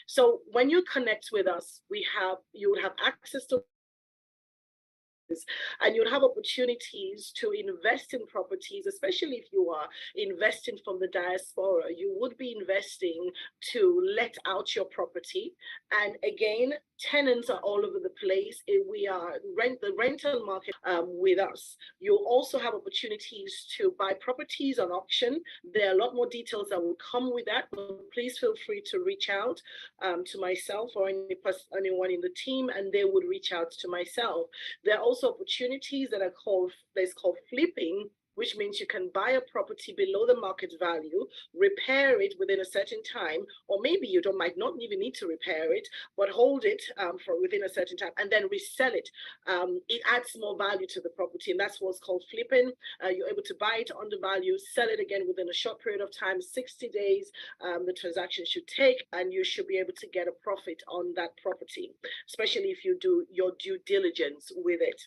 So when you connect with us, you would have access to, and you'll have opportunities to invest in properties, especially if you are investing from the diaspora. You would be investing to let out your property. And again, tenants are all over the place. We are the rental market with us. You'll also have opportunities to buy properties on auction. There are a lot more details that will come with that, but please feel free to reach out to myself or anyone in the team, and they would reach out to myself. There are also opportunities that are called flipping, which means you can buy a property below the market value, repair it within a certain time, or maybe you might not even need to repair it, but hold it for within a certain time and then resell it. It adds more value to the property, and that's what's called flipping. You're able to buy it under value, sell it again within a short period of time, 60 days. The transaction should take, and you should be able to get a profit on that property, especially if you do your due diligence with it.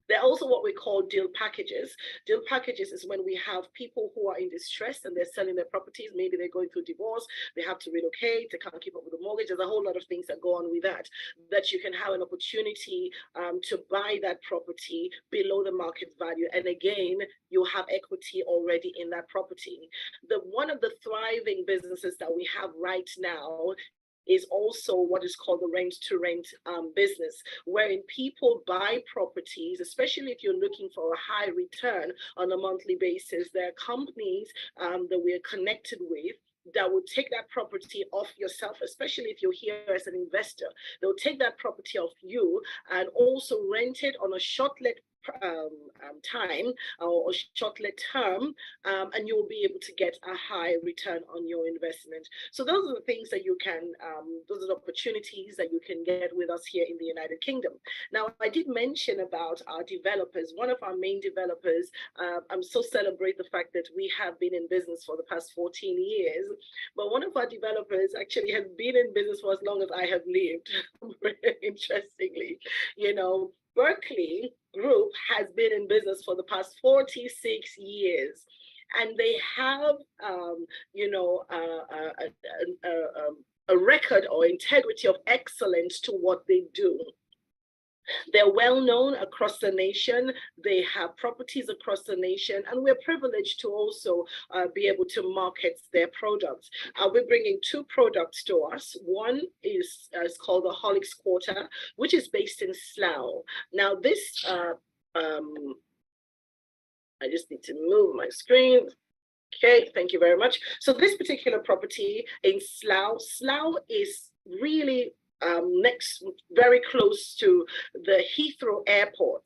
They're also what we call deal packages. Deal packages is when we have people who are in distress and they're selling their properties. Maybe they're going through divorce, they have to relocate, they can't keep up with the mortgage. There's a whole lot of things that go on with that you can have an opportunity to buy that property below the market value. And again, you have equity already in that property. One of the thriving businesses that we have right now is also what is called the rent-to-rent business, wherein people buy properties, especially if you're looking for a high return on a monthly basis. There are companies that we are connected with that will take that property off yourself, especially if you're here as an investor. They'll take that property off you and also rent it on a short-let time or short-let term, and you will be able to get a high return on your investment. So those are the things that you can, those are the opportunities that you can get with us here in the United Kingdom. Now, I did mention about our developers. One of our main developers, I'm so celebrate the fact that we have been in business for the past 14 years, but one of our developers actually has been in business for as long as I have lived. Interestingly, Berkeley Group has been in business for the past 46 years, and they have, a record or integrity of excellence to what they do. They're well known across the nation. They have properties across the nation, and we're privileged to also be able to market their products. We're bringing two products to us. One is called the Holics Quarter, which is based in Slough. Now, this, I just need to move my screen. Okay, thank you very much. So this particular property in Slough is really very close to the Heathrow Airport.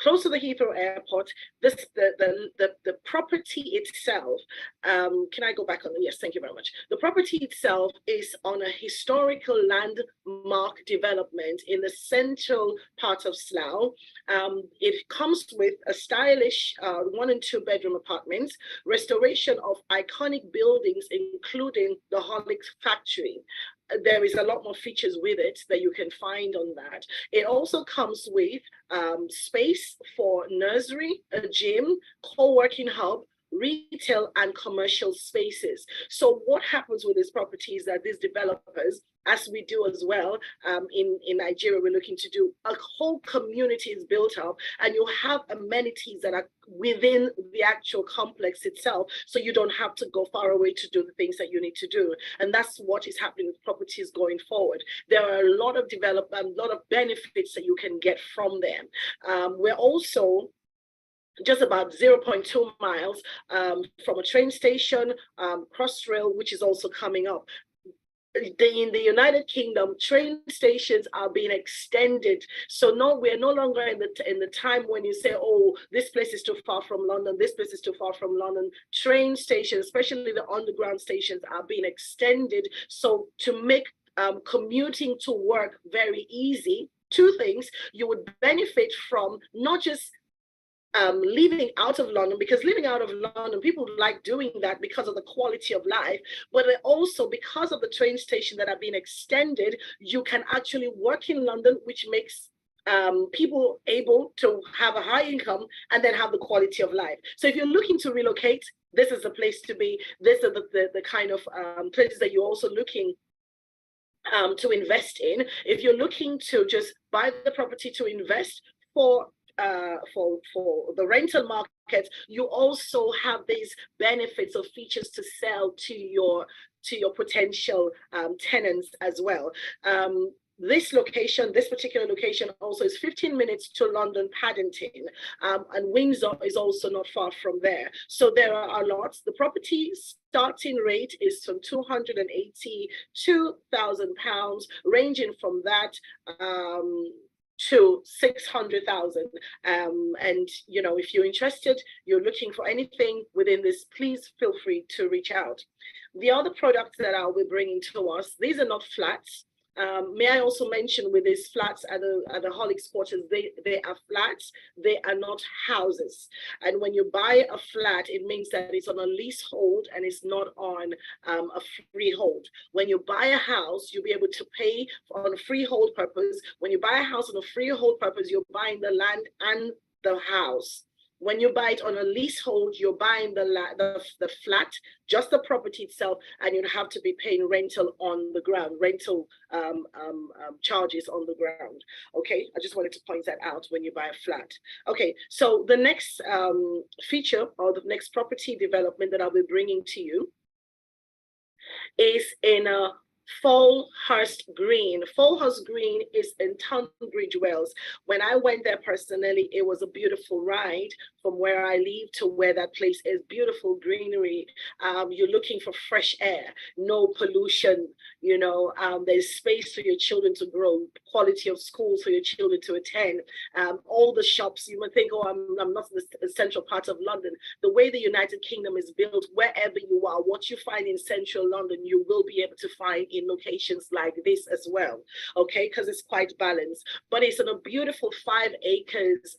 Close to the Heathrow Airport, the property itself, can I go back on? Yes, thank you very much. The property itself is on a historical landmark development in the central part of Slough. It comes with a stylish 1 and 2 bedroom apartments, restoration of iconic buildings, including the Holics factory. There is a lot more features with it that you can find on that. It also comes with space for nursery, a gym, co-working hub, retail and commercial spaces. So what happens with this property is that these developers, as we do as well in Nigeria, we're looking to do, a whole community is built up, and you have amenities that are within the actual complex itself, so you don't have to go far away to do the things that you need to do. And that's what is happening with properties going forward. There are a lot of development, a lot of benefits that you can get from them. We're also just about 0.2 miles from a train station, Crossrail, which is also coming up. In the United Kingdom, train stations are being extended. So no, we're no longer in the time when you say, oh, this place is too far from London, this place is too far from London. Train stations, especially the underground stations, are being extended. So to make commuting to work very easy, two things: you would benefit from not just living out of London, because living out of London, people like doing that because of the quality of life, but also because of the train station that are being extended, you can actually work in London, which makes people able to have a high income and then have the quality of life. So if you're looking to relocate, this is the place to be. This is the kind of places that you're also looking to invest in. If you're looking to just buy the property to invest for the rental market, you also have these benefits or features to sell to your potential tenants as well. This particular location also is 15 minutes to London Paddington, and Windsor is also not far from there. So there are lots. The property starting rate is from £282,000, ranging from that to 600,000. And you know, if you're interested, you're looking for anything within this, please feel free to reach out. The other products that I'll be bringing to us, these are not flats. May I also mention, with these flats at the Holics quarters, they are flats, they are not houses. And when you buy a flat, it means that it's on a leasehold and it's not on a freehold. When you buy a house, you'll be able to pay on a freehold purpose. When you buy a house on a freehold purpose, you're buying the land and the house. When you buy it on a leasehold, you're buying the flat, just the property itself, and you'd have to be paying rental on the ground, rental charges on the ground. Okay, I just wanted to point that out when you buy a flat. Okay, so the next feature, or the next property development that I'll be bringing to you, is in a Falhurst Green. Falhurst Green is in Tunbridge Wells. When I went there personally, it was a beautiful ride from where I live to where that place is. Beautiful greenery. You're looking for fresh air, no pollution. You know, there's space for your children to grow, quality of schools for your children to attend. All the shops, you might think, oh, I'm not in the central part of London. The way the United Kingdom is built, wherever you are, what you find in central London, you will be able to find in locations like this as well, okay, because it's quite balanced. But it's in a beautiful 5 acres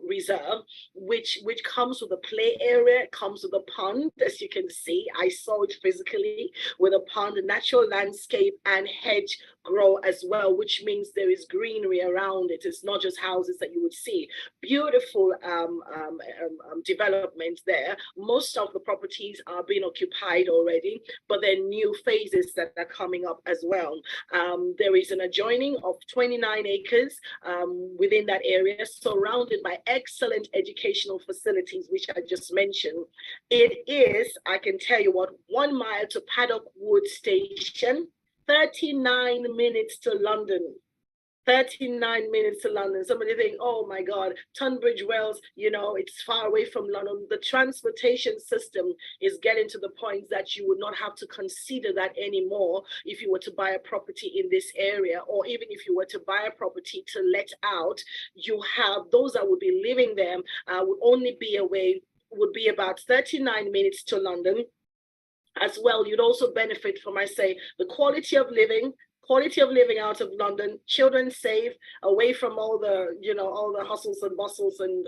reserve, which comes with a play area, comes with a pond, as you can see. I saw it physically, with a pond, natural landscape, and hedge grow as well, which means there is greenery around it. It's not just houses that you would see. Beautiful development there. Most of the properties are being occupied already, but there are new phases that are coming up as well. There is an adjoining of 29 acres within that area, surrounded by excellent educational facilities, which I just mentioned. It is, I can tell you what, 1 mile to Paddock Wood Station, 39 minutes to London. 39 minutes to London. Somebody think, oh my God, Tunbridge Wells, you know, it's far away from London. The transportation system is getting to the point that you would not have to consider that anymore if you were to buy a property in this area, or even if you were to buy a property to let out. You have those that would be living there would only be away, would be about 39 minutes to London. As well, you'd also benefit from, I say, the quality of living out of London, children safe, away from all the, you know, all the hustles and bustles and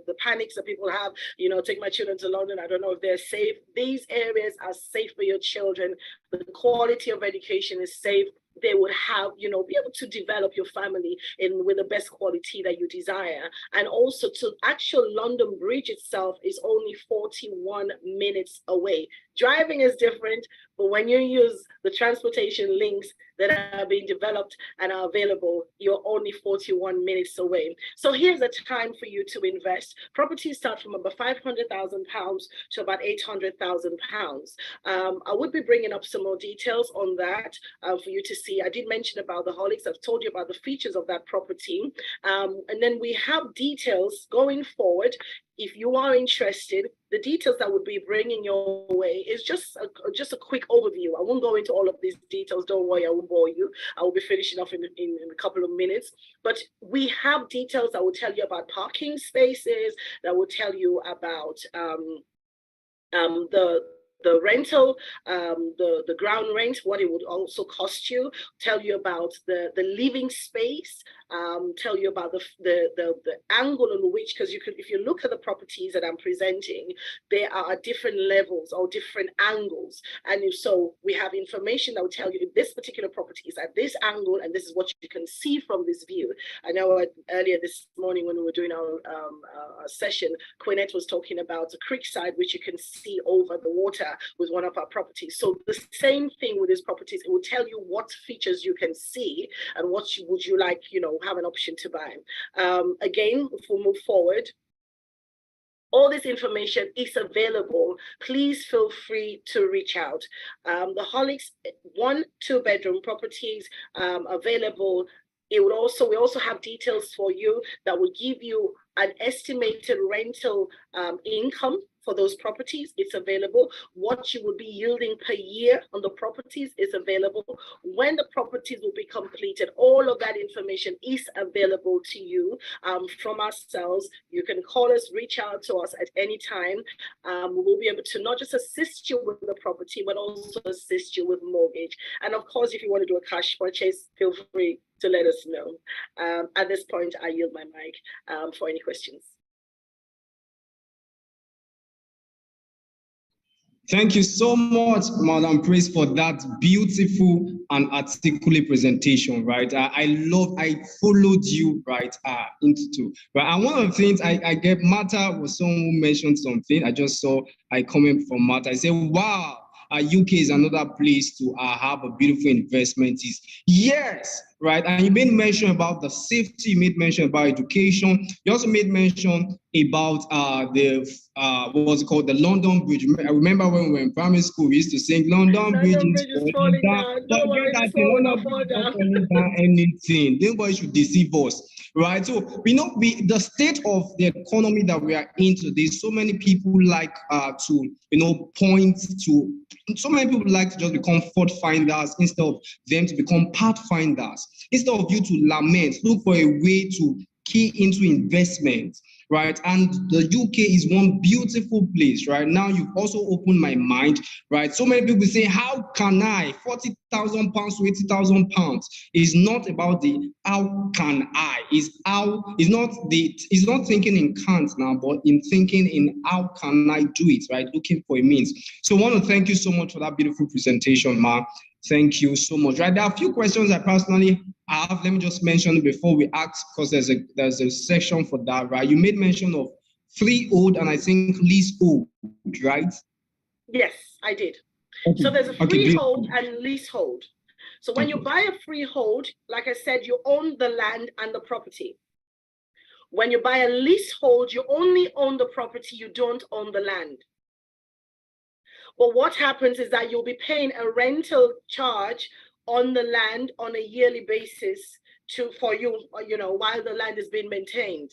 the panics that people have, you know, take my children to London, I don't know if they're safe. These areas are safe for your children. The quality of education is safe. They would have, you know, be able to develop your family with the best quality that you desire. And also, to actual London Bridge itself is only 41 minutes away. Driving is different, but when you use the transportation links that are being developed and are available, you're only 41 minutes away. So here's a time for you to invest. Properties start from about £500,000 to about £800,000. I would be bringing up some more details on that for you to see. I did mention about the Holics. I've told you about the features of that property. And then we have details going forward. If you are interested, the details that would be bringing your way is just a quick overview. I won't go into all of these details. Don't worry, I won't bore you. I will be finishing off in a couple of minutes. But we have details that will tell you about parking spaces, that will tell you about the rental, the ground rent, what it would also cost you, tell you about the living space, tell you about the angle on which, because if you look at the properties that I'm presenting, there are different levels or different angles. And so we have information that will tell you if this particular property is at this angle, and this is what you can see from this view. I know earlier this morning when we were doing our session, Quinette was talking about the creek side, which you can see over the water with one of our properties. So the same thing with these properties, it will tell you what features you can see and what would you like, have an option to buy. Again, if we move forward, all this information is available. Please feel free to reach out. The Holics 1-2 bedroom properties available. We also have details for you that will give you an estimated rental income for those properties. It's available. What you will be yielding per year on the properties is available. When the properties will be completed, all of that information is available to you from ourselves. You can call us, reach out to us at any time. We will be able to not just assist you with the property, but also assist you with mortgage. And of course, if you want to do a cash purchase, feel free to let us know. At this point, I yield my mic for any questions. Thank you so much, Madam Praise, for that beautiful and articulate presentation, right? I followed you right into, right? And one of the things I get, Martha was someone who mentioned something. I just saw a comment from Martha. I said, wow, UK is another place to have a beautiful investment. Yes, right? And you made mention about the safety, you made mention about education. You also made mention about what was it called, the London Bridge. I remember when we were in primary school, we used to sing London Bridge is falling down. Don't worry, it's not falling down. Anything. Nobody should deceive us, right? So the state of the economy that we are in today, so many people like to point to. So many people like to just become fault finders instead of them to become pathfinders. Instead of you to lament, look for a way to key into investment, right? And the UK is one beautiful place, right? Now you've also opened my mind, right? So many people say, how can I? 40,000 pounds to 80,000 pounds is not about the how can I? It's not thinking in can't now, but in thinking in how can I do it, right? Looking for a means. So I want to thank you so much for that beautiful presentation, Ma. Thank you so much. Right, there are a few questions I personally have. Let me just mention before we ask, because there's a section for that, right? You made mention of freehold and I think leasehold, right? Yes, I did. Okay. So there's a freehold and leasehold. So when you buy a freehold, like I said, you own the land and the property. When you buy a leasehold, you only own the property, you don't own the land. But what happens is that you'll be paying a rental charge on the land on a yearly basis for you, while the land is being maintained.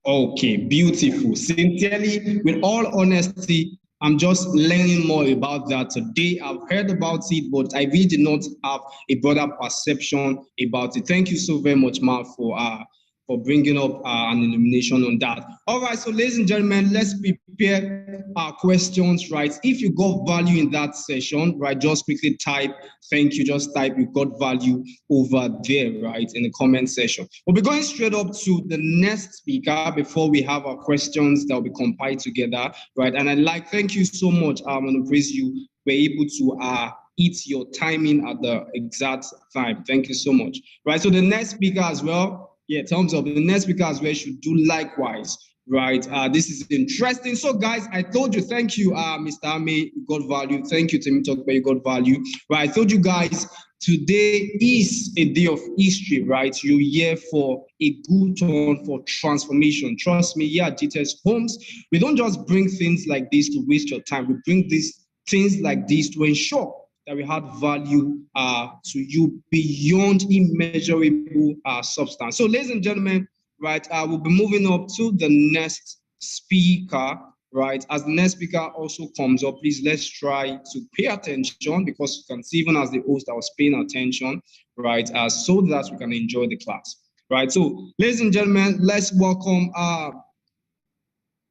Okay, beautiful. Sincerely, with all honesty, I'm just learning more about that today. I've heard about it, but I really did not have a broader perception about it. Thank you so very much, Mark, for bringing up an illumination on that. All right, so ladies and gentlemen, let's prepare our questions, right? If you got value in that session, right, just quickly type, thank you, just type you got value over there, right, in the comment section. We'll be going straight up to the next speaker before we have our questions that will be compiled together, right? And thank you so much, I'm going to praise you, were able to eat your timing at the exact time. Thank you so much, right? So the next speaker as well, yeah, thumbs up. The next speaker as well should do likewise, right? This is interesting. So, guys, I told you, thank you, Mr. Ame, you got value. Thank you, Timmy Talk, you got value, right? I told you guys, today is a day of history, right? You're here for a good turn for transformation. Trust me, here at Gtext Homes, we don't just bring things like this to waste your time. We bring these things like this to ensure that we had value to you beyond immeasurable substance. So, ladies and gentlemen, right, we'll be moving up to the next speaker, right? As the next speaker also comes up, please let's try to pay attention, because you can see even as the host I was paying attention, right, so that we can enjoy the class, right? So, ladies and gentlemen, let's welcome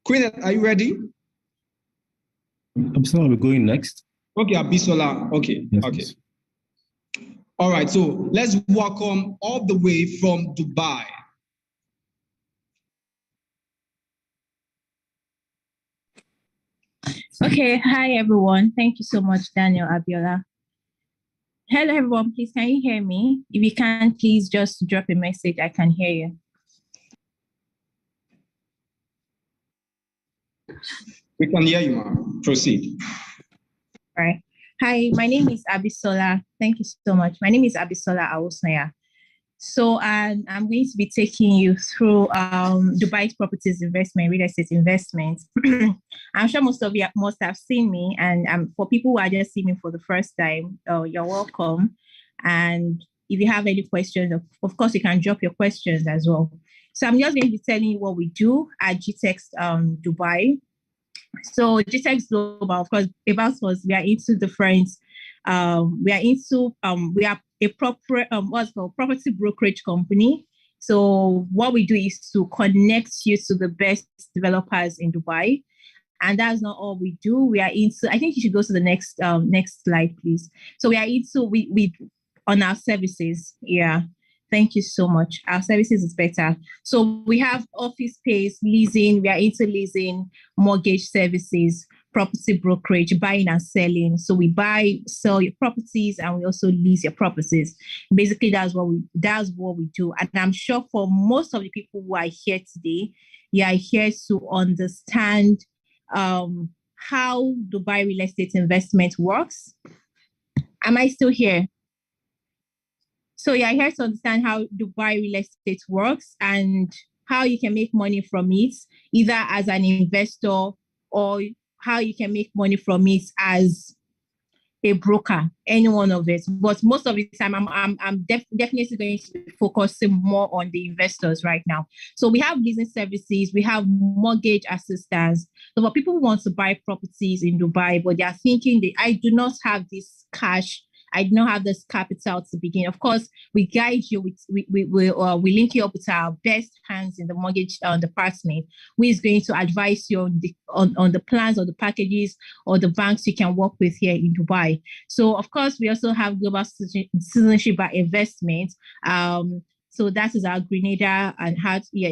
Queen. Are you ready? I'm sorry, we're going next. Okay, Abisola. Okay, yes, okay. please. All right, so let's welcome all the way from Dubai. Okay, hi everyone. Thank you so much, Daniel Abiola. Hello everyone, please can you hear me? If you can, please just drop a message. I can hear you. We can hear you, ma'am. Proceed. All right. Hi, my name is Abisola. Thank you so much. My name is Abisola Awosanya. So I'm going to be taking you through Dubai's properties investment, real estate investment. I'm sure most of you must have seen me, and for people who are just seeing me for the first time, you're welcome. And if you have any questions, of course, you can drop your questions as well. So I'm just going to be telling you what we do at Gtext Dubai. So Gtext Global, of course, about us, we are into different. We are a proper what's called property brokerage company. So what we do is to connect you to the best developers in Dubai. And that's not all we do. We are into. I think you should go to the next slide, please. So we are into we on our services. Yeah. Thank you so much. Our services is better. So we have office space, leasing, we are into leasing, mortgage services, property brokerage, buying and selling. So we buy, sell your properties, and we also lease your properties. Basically, that's what we do. And I'm sure for most of the people who are here today, you are here to understand how Dubai real estate investment works. Am I still here? So you're here to understand how Dubai real estate works and how you can make money from it, either as an investor or how you can make money from it as a broker, any one of it. But most of the time, I'm definitely going to be focusing more on the investors right now. So we have leasing services, we have mortgage assistance. So for people who want to buy properties in Dubai, but they are thinking that I do not have this cash, I do not have this capital to begin. Of course, we guide you with we link you up with our best hands in the mortgage department, who is going to advise you on the plans or the packages or the banks you can work with here in Dubai. So of course, we also have global citizenship by investment. So that is our Grenada and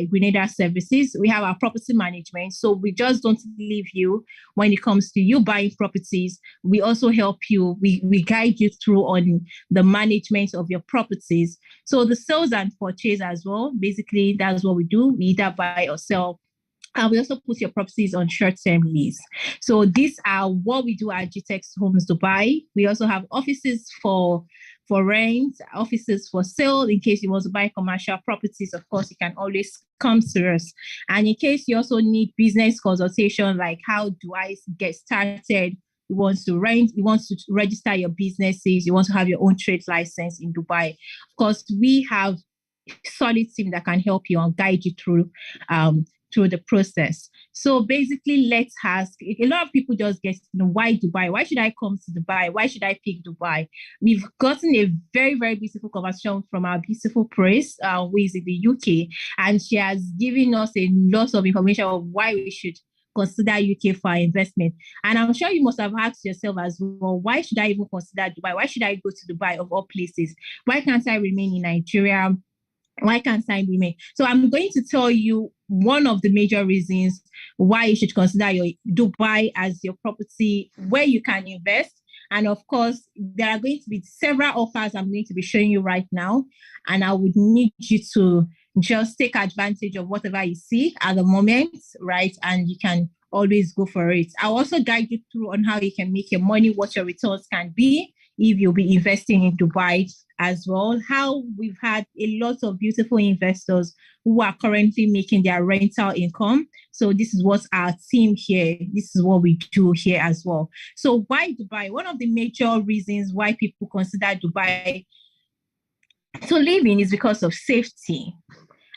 Grenada services. We have our property management. So we just don't leave you when it comes to you buying properties. We also help you. We guide you through on the management of your properties. So the sales and purchase as well. Basically, that's what we do. We either buy or sell. And we also put your properties on short-term lease. So these are what we do at Gtext Homes Dubai. We also have offices for rent, offices for sale. In case you want to buy commercial properties, of course, you can always come to us. And in case you also need business consultation, like how do I get started? You want to rent, you want to register your businesses, you want to have your own trade license in Dubai. Of course, we have a solid team that can help you and guide you through the process. So basically, let's ask, a lot of people just get, why Dubai? Why should I come to Dubai? Why should I pick Dubai? We've gotten a very, very beautiful conversation from our beautiful Praise, who is in the UK, and she has given us a lot of information of why we should consider UK for investment. And I'm sure you must have asked yourself as well, why should I even consider Dubai? Why should I go to Dubai of all places? Why can't I remain in Nigeria? Why can't I remain? So I'm going to tell you one of the major reasons why you should consider your Dubai as your property where you can invest. And of course, there are going to be several offers I'm going to be showing you right now. And I would need you to just take advantage of whatever you see at the moment, right? And you can always go for it. I'll also guide you through on how you can make your money, what your returns can be if you'll be investing in Dubai as well. How we've had a lot of beautiful investors who are currently making their rental income. So this is what our team here, this is what we do here as well. So why Dubai? One of the major reasons why people consider Dubai to live in is because of safety.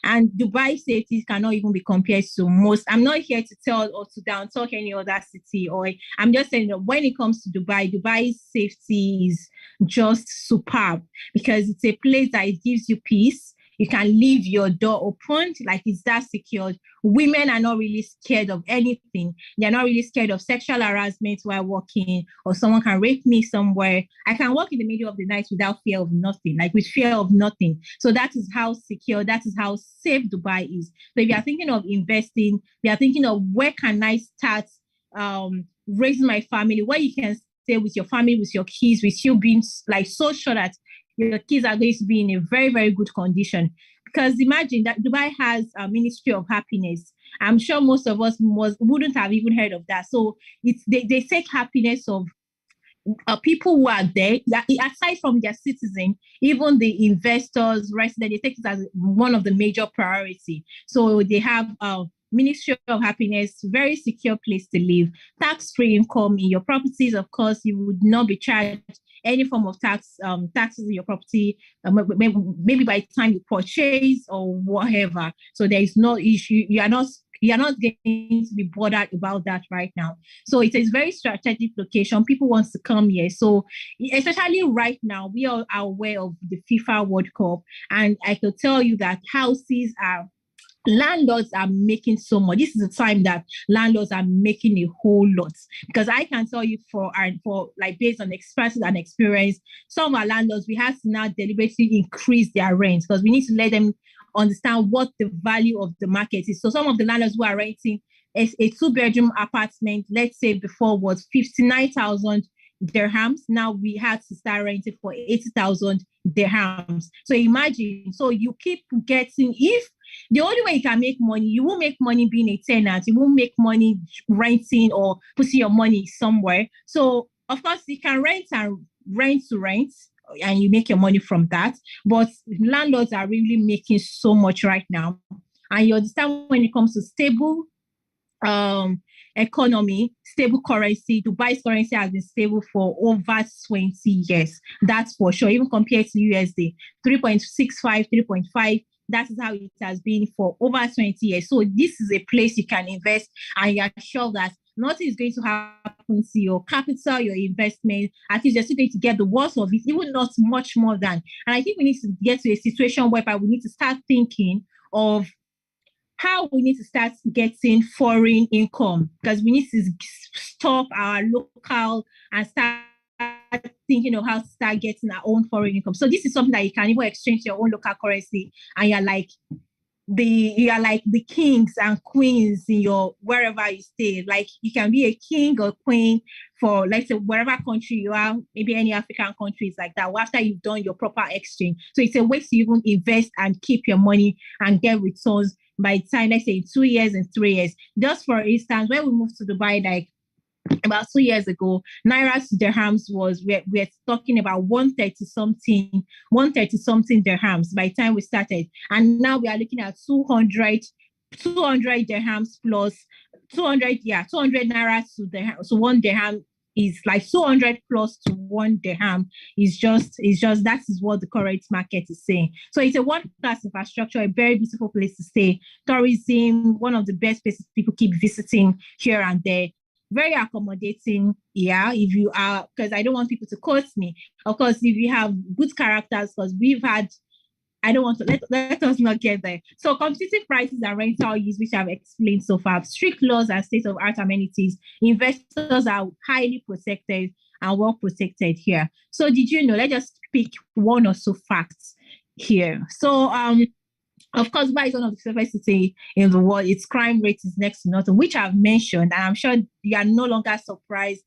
And Dubai safety cannot even be compared to most. I'm not here to tell or to down talk any other city, or I'm just saying that when it comes to Dubai, Dubai's safety is just superb because it's a place that it gives you peace. You can leave your door opened, like it's that secured. Women are not really scared of anything. They're not really scared of sexual harassment while working, or someone can rape me somewhere. I can walk in the middle of the night without fear of nothing, like with fear of nothing. So that is how secure, that is how safe Dubai is. So if you are thinking of investing, you are thinking of where can I start raising my family, where you can stay with your family, with your kids, with you being like so sure that your kids are going to be in a very, very good condition. Because imagine that Dubai has a Ministry of Happiness. I'm sure most of us wouldn't have even heard of that. So they take happiness of people who are there, aside from their citizen, even the investors, residents, they take it as one of the major priority. So they have Ministry of Happiness, very secure place to live, tax-free income in your properties. Of course, you would not be charged any form of taxes in your property, maybe by the time you purchase or whatever. So there is no issue. You're not going to be bothered about that right now. So it is very strategic location. People want to come here. So especially right now, we are aware of the FIFA World Cup. And I can tell you that landlords are making so much. This is the time that landlords are making a whole lot, because I can tell you for like based on experience and experience, some of our landlords, we have to now deliberately increase their rent because we need to let them understand what the value of the market is. So some of the landlords who are renting a 2-bedroom apartment, let's say before was 59,000 dirhams. Now we had to start renting for 80,000 dirhams. So imagine, so you keep getting, if the only way you can make money, you won't make money being a tenant, you won't make money renting or putting your money somewhere. So of course you can rent and rent to rent, and you make your money from that. But landlords are really making so much right now. And you understand when it comes to stable economy, stable currency, Dubai's currency has been stable for over 20 years. That's for sure. Even compared to USD, 3.65, 3.5. That is how it has been for over 20 years. So this is a place you can invest, and you're sure that nothing is going to happen to your capital, your investment. At least you're still going to get the worst of it, even not much more than. And I think we need to get to a situation whereby we need to start thinking of how we need to start getting foreign income, because we need to stop our local and start thinking of how to start getting our own foreign income. So this is something that you can even exchange your own local currency, and you're like the kings and queens in your wherever you stay. Like you can be a king or queen for, let's say, wherever country you are, maybe any African countries like that, after you've done your proper exchange. So it's a way to even invest and keep your money and get returns by the time, let's say, 2 years and 3 years. Just for instance, when we moved to Dubai, like about 2 years ago, naira to dirhams we're talking about 130 something dirhams by the time we started, and now we are looking at 200 dirhams plus 200 naira to dirham. So 1 dirham is like 200 plus to 1 dirham is just that is what the current market is saying. So it's a world-class infrastructure, a very beautiful place to stay. Tourism, one of the best places people keep visiting here and there. Very accommodating, yeah, if you are, because I don't want people to quote me. Of course, if you have good characters, because we've had, I don't want to, let us not get there. So competitive prices and rental use, which I've explained so far, strict laws and state-of-art amenities, investors are highly protected and well protected here. So did you know, let's just pick one or two facts here. So of course, Dubai is one of the safest cities in the world. Its crime rate is next to nothing, which I've mentioned, and I'm sure you are no longer surprised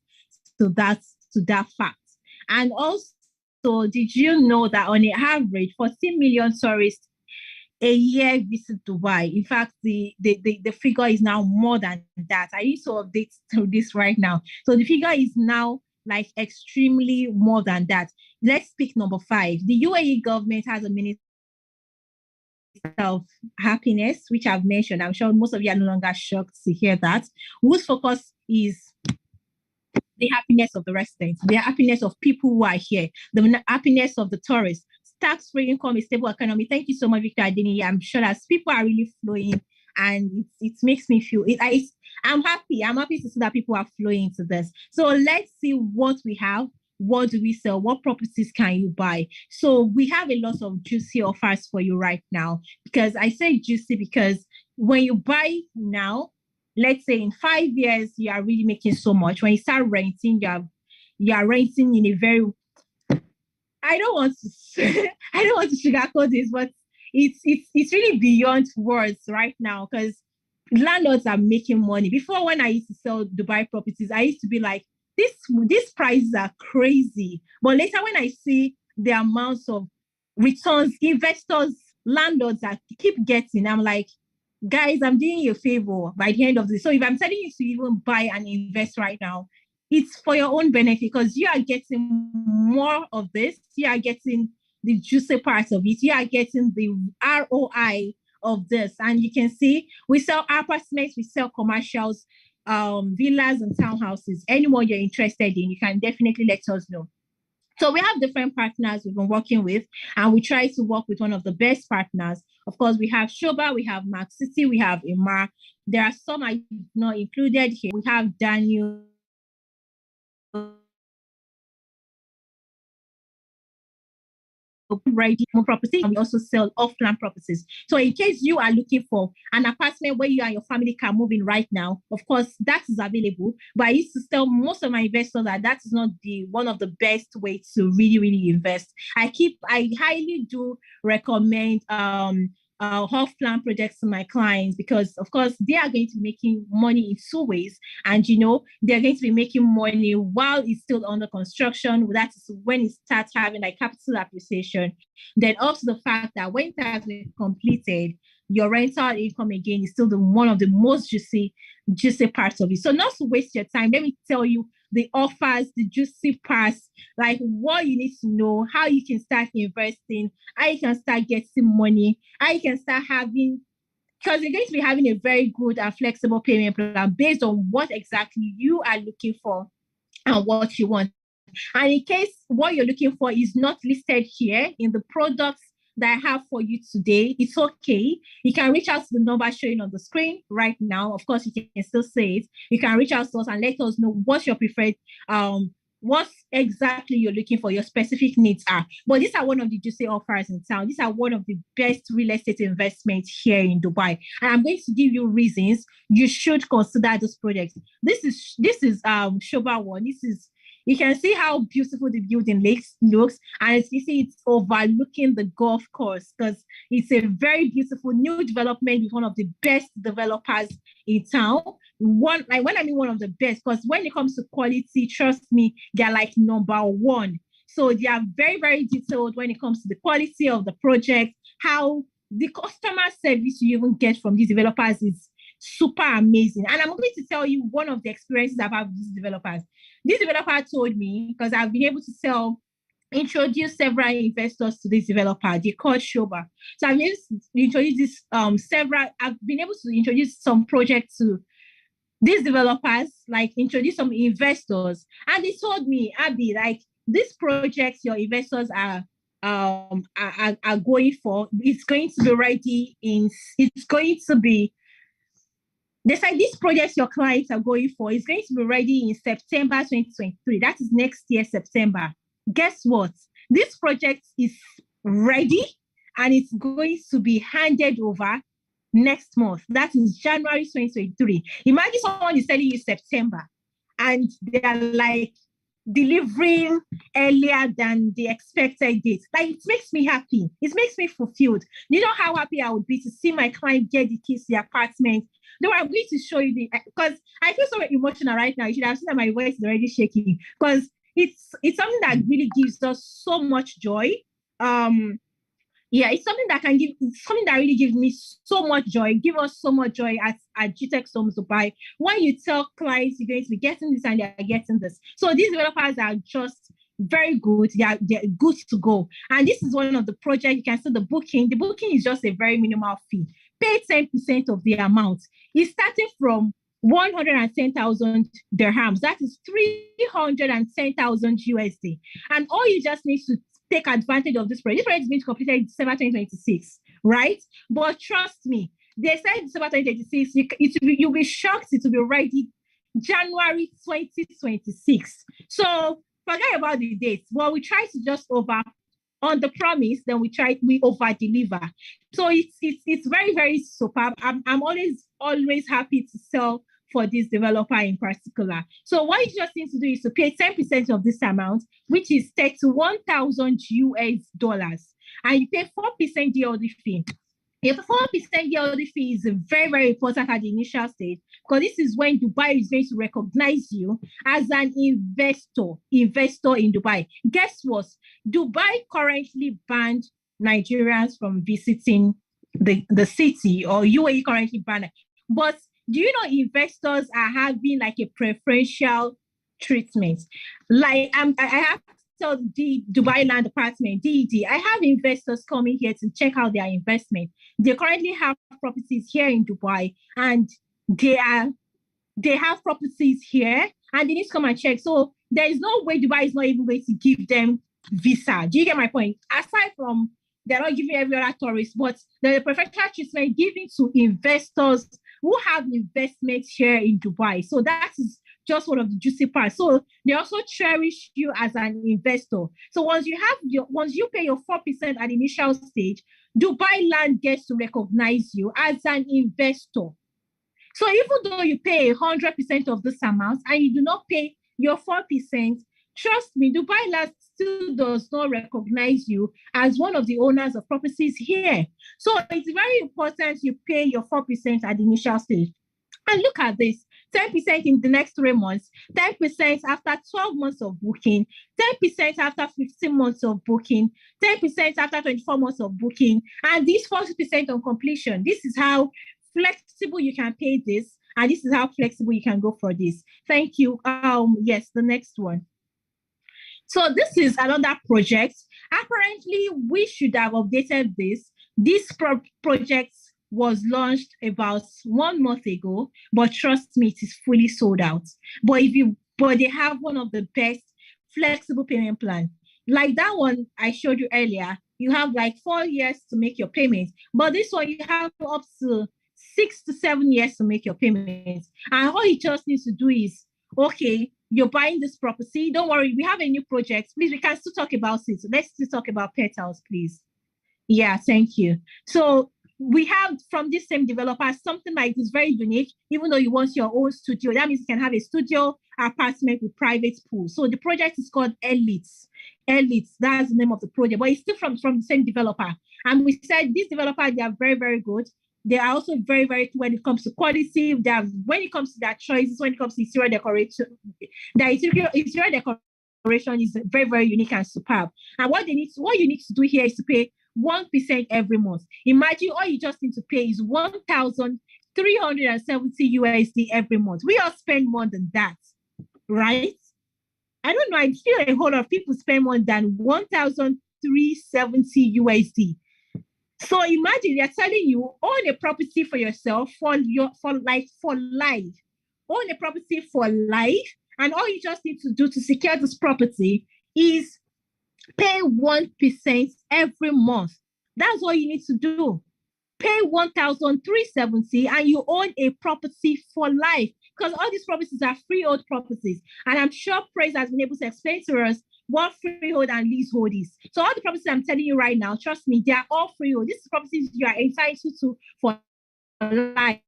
to that fact. And also, did you know that on average, 14 million tourists a year visit Dubai? In fact, the figure is now more than that. I need to update to this right now. So the figure is now like extremely more than that. Let's pick number 5. The UAE government has a Ministry of Happiness, which I've mentioned. I'm sure most of you are no longer shocked to hear that, whose focus is the happiness of the residents, the happiness of people who are here, the happiness of the tourists. Tax-free income, a stable economy. Thank you so much, Victor Adini. I'm sure that people are really flowing, and it makes me feel I'm happy. I'm happy to see that people are flowing into this. So let's see what we have what do we sell? What properties can you buy? So we have a lot of juicy offers for you right now. Because I say juicy because when you buy now, let's say in 5 years, you are really making so much. When you start renting, you are renting in a very, I don't want to I don't want to sugarcoat this, but it's really beyond words right now because landlords are making money. Before, when I used to sell Dubai properties, I used to be like, these prices are crazy. But later, when I see the amounts of returns investors, landlords that keep getting, I'm like, guys, I'm doing you a favor by the end of this. So if I'm telling you to even buy and invest right now, it's for your own benefit because you are getting more of this. You are getting the juicy part of it. You are getting the ROI of this. And you can see we sell apartments, we sell commercials, villas and townhouses. Anyone you're interested in, you can definitely let us know. So we have different partners we've been working with, and we try to work with one of the best partners. Of course, we have Shoba, we have Max City, we have Imar. There are some I not included here. We have Daniel. Ready more property, and we also sell off-plan properties. So in case you are looking for an apartment where you and your family can move in right now, of course that is available. But I used to tell most of my investors that is not the one of the best ways to really invest. I highly do recommend off-plan projects to my clients because of course they are going to be making money in 2 ways, and they're going to be making money while it's still under construction. That is when it starts having like capital appreciation. Then also the fact that when it has been completed, your rental income again is still one of the most juicy parts of it. So not to waste your time, let me tell you the offers, the juicy parts, like what you need to know, how you can start investing, how you can start getting money, how you can start having, because you're going to be having a very good and flexible payment plan based on what exactly you are looking for and what you want. And in case what you're looking for is not listed here in the products that I have for you today, it's okay. You can reach out to the number showing on the screen right now. Of course, you can still say it. You can reach out to us and let us know what's your preferred, what exactly you're looking for, your specific needs are. But these are one of the juicy offers in town. These are one of the best real estate investments here in Dubai. And I'm going to give you reasons you should consider this project. This is Shoba one. You can see how beautiful the building looks, and as you see, it's overlooking the golf course because it's a very beautiful new development with one of the best developers in town. When I mean one of the best, because when it comes to quality, trust me, they're like number one. So they are very, very detailed when it comes to the quality of the project, how the customer service you even get from these developers is super amazing. And I'm going to tell you one of the experiences I've had with these developers. This developer told me, because I've been able to introduce several investors to this developer. They called Shoba. So I've been able to introduce I've been able to introduce some projects to these developers, like introduce some investors. And they told me, Abby, like these projects your investors are going for, it's going to be ready they said these projects your clients are going for is going to be ready in September 2023. That is next year, September. Guess what? This project is ready and it's going to be handed over next month. That is January 2023. Imagine someone is telling you September and they are like delivering earlier than the expected date. Like, it makes me happy. It makes me fulfilled. You know how happy I would be to see my client get the keys to the apartment. No, I'm going to show you because I feel so emotional right now. You should have seen that my voice is already shaking because it's something that really gives us so much joy. It's something that really gives me so much joy, give us so much joy at Gtext Homes Dubai. When you tell clients you're going to be getting this and they're getting this. So these developers are just very good. They're good to go. And this is one of the projects. You can see the booking. The booking is just a very minimal fee. Pay 10% of the amount. It's starting from 110,000 dirhams. That is 310,000 USD. And all you just need to take advantage of this project. This project is going to complete in December 2026, right? But trust me, they said December 2026, you'll be shocked it will be ready January 2026. So forget about the dates. Well, we try to just on the promise, then we over deliver. So it's very, very superb. I'm always happy to sell for this developer in particular. So what you just need to do is to pay 10% of this amount, which is $31,000, and you pay 4% DLD fee. If 4% DLD fee is very, very important at the initial stage, because this is when Dubai is going to recognize you as an investor in Dubai. Guess what? Dubai currently banned Nigerians from visiting the city, or UAE currently banned it. But do you know investors are having like a preferential treatment? Like I have to the Dubai Land Department, DED, I have investors coming here to check out their investment. They currently have properties here in Dubai, and they have properties here, and they need to come and check. So there is no way Dubai is not even going to give them visa. Do you get my point? Aside from they're not giving every other tourist, but the preferential treatment given to investors who have investments here in Dubai. So that is just one of the juicy parts. So they also cherish you as an investor. So once you pay your 4% at the initial stage, Dubai Land gets to recognize you as an investor. So even though you pay 100% of this amount and you do not pay your 4%, trust me, Dubai Land still does not recognize you as one of the owners of properties here. So it's very important you pay your 4% at the initial stage. And look at this, 10% in the next 3 months, 10% after 12 months of booking, 10% after 15 months of booking, 10% after 24 months of booking, and this 40% on completion. This is how flexible you can pay this, and this is how flexible you can go for this. Thank you. Yes, the next one. So this is another project. Apparently, we should have updated this. This project was launched about 1 month ago, but trust me, it is fully sold out. But they have one of the best flexible payment plan. Like that one I showed you earlier, you have like 4 years to make your payments. But this one, you have up to 6 to 7 years to make your payments. And all you just need to do is, okay, you're buying this property. Don't worry, we have a new project. Please, we can still talk about it. Let's still talk about petals, please. Yeah, thank you. So we have from this same developer something like this, very unique. Even though you want your own studio, that means you can have a studio apartment with private pool. So the project is called Elites. Elites, that's the name of the project, but it's still from the same developer. And we said this developer, they are very, very good. They are also very, very good when it comes to quality. When it comes to their choices, when it comes to interior decoration, the interior decoration is very, very unique and superb. And what you need to do here is to pay 1% every month. Imagine all you just need to pay is $1,370 every month. We all spend more than that, right? I don't know. I feel a whole lot of people spend more than $1,370. So imagine they're telling you own a property for yourself for life. Own a property for life, and all you just need to do to secure this property is pay 1% every month. That's all you need to do. Pay $1,370 and you own a property for life, because all these properties are freehold properties. And I'm sure Praise has been able to explain to us what freehold and leasehold is. So all the properties I'm telling you right now, trust me, they are all freehold. These properties you are entitled to for life.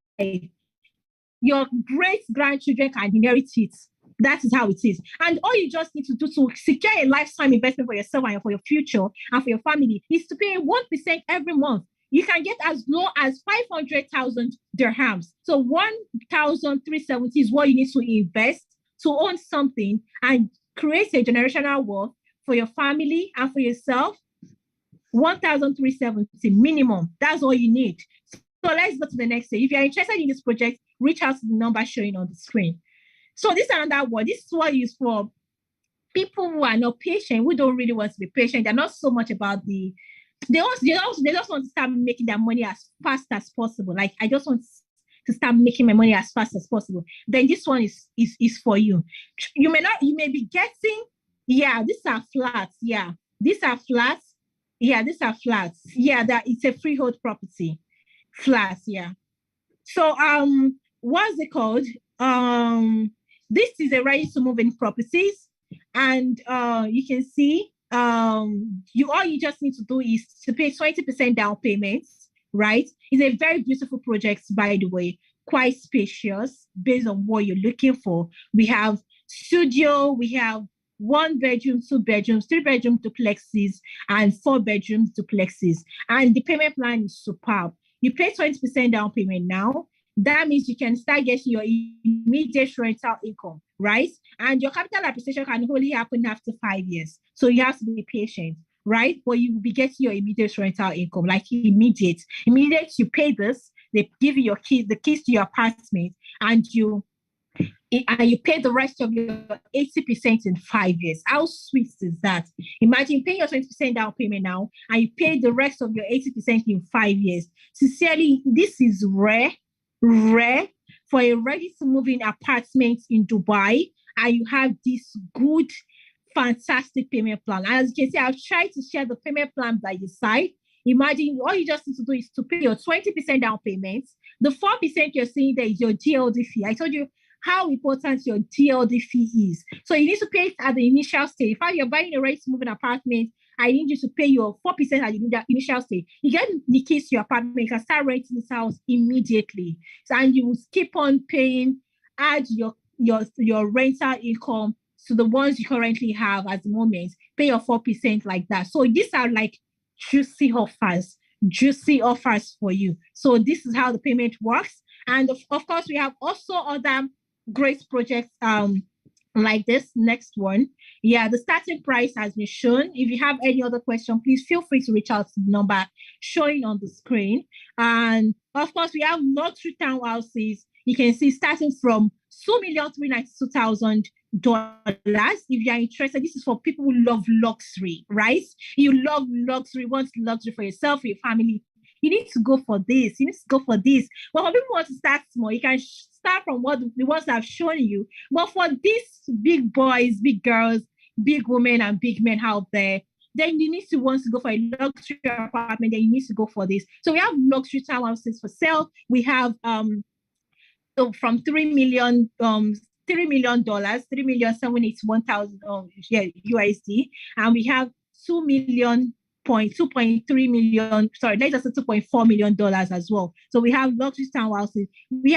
Your great-grandchildren can inherit it. That is how it is. And all you just need to do to secure a lifetime investment for yourself and for your future and for your family is to pay 1% every month. You can get as low as 500,000 dirhams. So 1,370 is what you need to invest to own something and create a generational wealth for your family and for yourself. 1,370 minimum. That's all you need. So let's go to the next stage. If you're interested in this project, reach out to the number showing on the screen. So this is another one. This one is for people who are not patient, who don't really want to be patient. They're not so much about they just want to start making their money as fast as possible. Like, I just want to start making my money as fast as possible. Then this one is for you. You may be getting, these are flats. These are flats. That it's a freehold property. Flats, So what's it called? This is a ready to move in properties. And you can see all you just need to do is to pay 20% down payments, right? It's a very beautiful project, by the way, quite spacious based on what you're looking for. We have studio, we have 1 bedroom, 2 bedrooms, 3 bedroom duplexes, and 4 bedroom duplexes. And the payment plan is superb. You pay 20% down payment now. That means you can start getting your immediate rental income, right? And your capital appreciation can only happen after 5 years. So you have to be patient, right? But you will be getting your immediate rental income, like immediate. Immediate, you pay this, they give you your keys, the keys to your apartment, and you pay the rest of your 80% in 5 years. How sweet is that? Imagine paying your 20% down payment now, and you pay the rest of your 80% in 5 years. Sincerely, this is rare for a ready to move in apartment in Dubai, and you have this good, fantastic payment plan. As you can see, I've tried to share the payment plan by your side. Imagine all you just need to do is to pay your 20% down payment. The 4% you're seeing there is your GLD fee. I told you how important your GLD fee is. So you need to pay it at the initial stage. If you're buying a ready to move in apartment, I need you to pay your 4% at the initial stage. You get the keys to your apartment, you can start renting this house immediately. So, and you will keep on paying, add your rental income to the ones you currently have at the moment, pay your 4% like that. So these are like juicy offers for you. So this is how the payment works. And of course, we have also other great projects like this next one. Yeah, the starting price has been shown. If you have any other question, please feel free to reach out to the number showing on the screen. And of course, we have luxury townhouses. You can see starting from $2,392,000. If you are interested, this is for people who love luxury, right? You love luxury, want luxury for yourself, for your family. You need to go for this. You need to go for this. But when people want to start small, you can start from the ones I've shown you. But for these big boys, big girls, big women, and big men out there, then you need to want to go for a luxury apartment. Then you need to go for this. So we have luxury townhouses for sale. We have from $3 million, $3,781,000 USD, and we have 2.3 million, sorry, let's just say $2.4 million as well. So we have luxury townhouses. This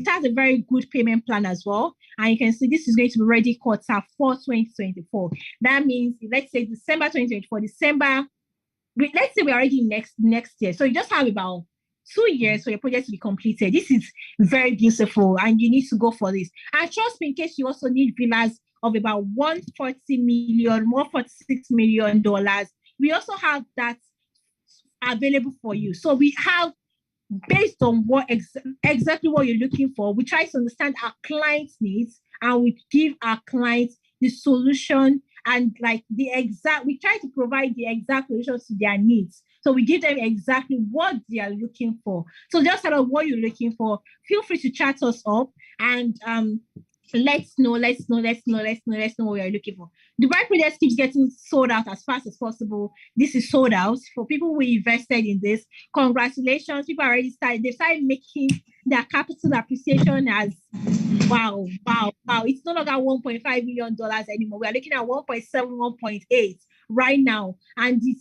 has a very good payment plan as well. And you can see this is going to be ready quarter 4 2024. That means, let's say December 2024, let's say we're already next year. So you just have about 2 years for your project to be completed. This is very beautiful, and you need to go for this. And trust me, in case you also need villas of about $146 million. We also have that available for you. So we have, based on what exactly what you're looking for, we try to understand our clients' needs, and we give our clients the solution, and we try to provide the exact solutions to their needs. So we give them exactly what they are looking for. So just out of what you're looking for, feel free to chat us up, and let's know what you're looking for. Dubai project keeps getting sold out as fast as possible. This is sold out. For people who invested in this, congratulations. People already they started making their capital appreciation as wow. It's no longer $1.5 million anymore. We are looking at 1.7, 1.8 right now. And you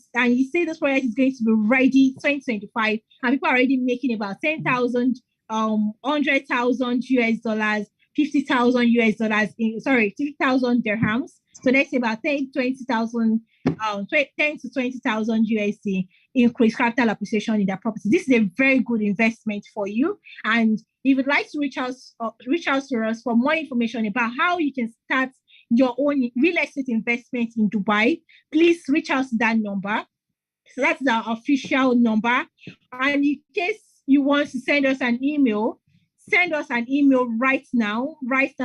say this project is going to be ready 2025, and people are already making about 10,000, 100,000 US dollars, 50,000 US dollars, 50,000 dirhams. So let's say about 10 to 20,000 USD increase capital appreciation in their property. This is a very good investment for you. And if you'd like to reach out to us for more information about how you can start your own real estate investment in Dubai, please reach out to that number. So that's our official number. And in case you want to send us an email right now,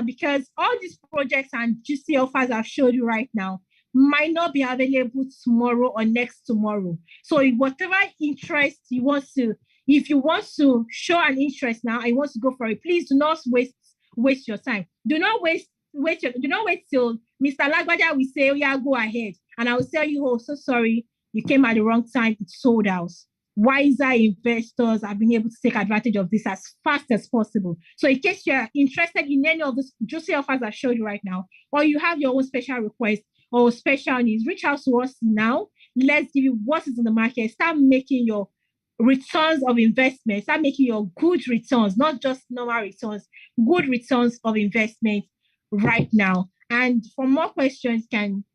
because all these projects and juicy offers I've showed you right now might not be available tomorrow or next tomorrow. So whatever interest you want to, if you want to show an interest now, I want to go for it, please do not waste your time. Do not wait till Mr. Lagbaja will say, oh yeah, go ahead. And I will tell you, oh, so sorry, you came at the wrong time, it's sold out. wiser investors have been able to take advantage of this as fast as possible. So in case you're interested in any of the juicy offers I showed you right now, or you have your own special request or special needs, reach out to us now. Let's give you what is in the market. Start making your returns of investment. Start making your good returns, not just normal returns, good returns of investment right now. And for more questions, can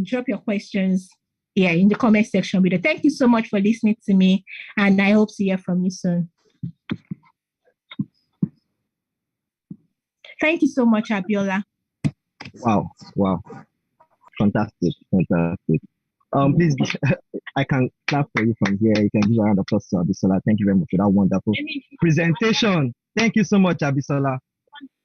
drop your questions in the comment section below. Thank you so much for listening to me, and I hope to hear from you soon. Thank you so much, Abiola. Wow. Fantastic. Please, I can clap for you from here. You can give a round of applause to Abisola. Thank you very much for that wonderful presentation. Thank you so much, Abisola.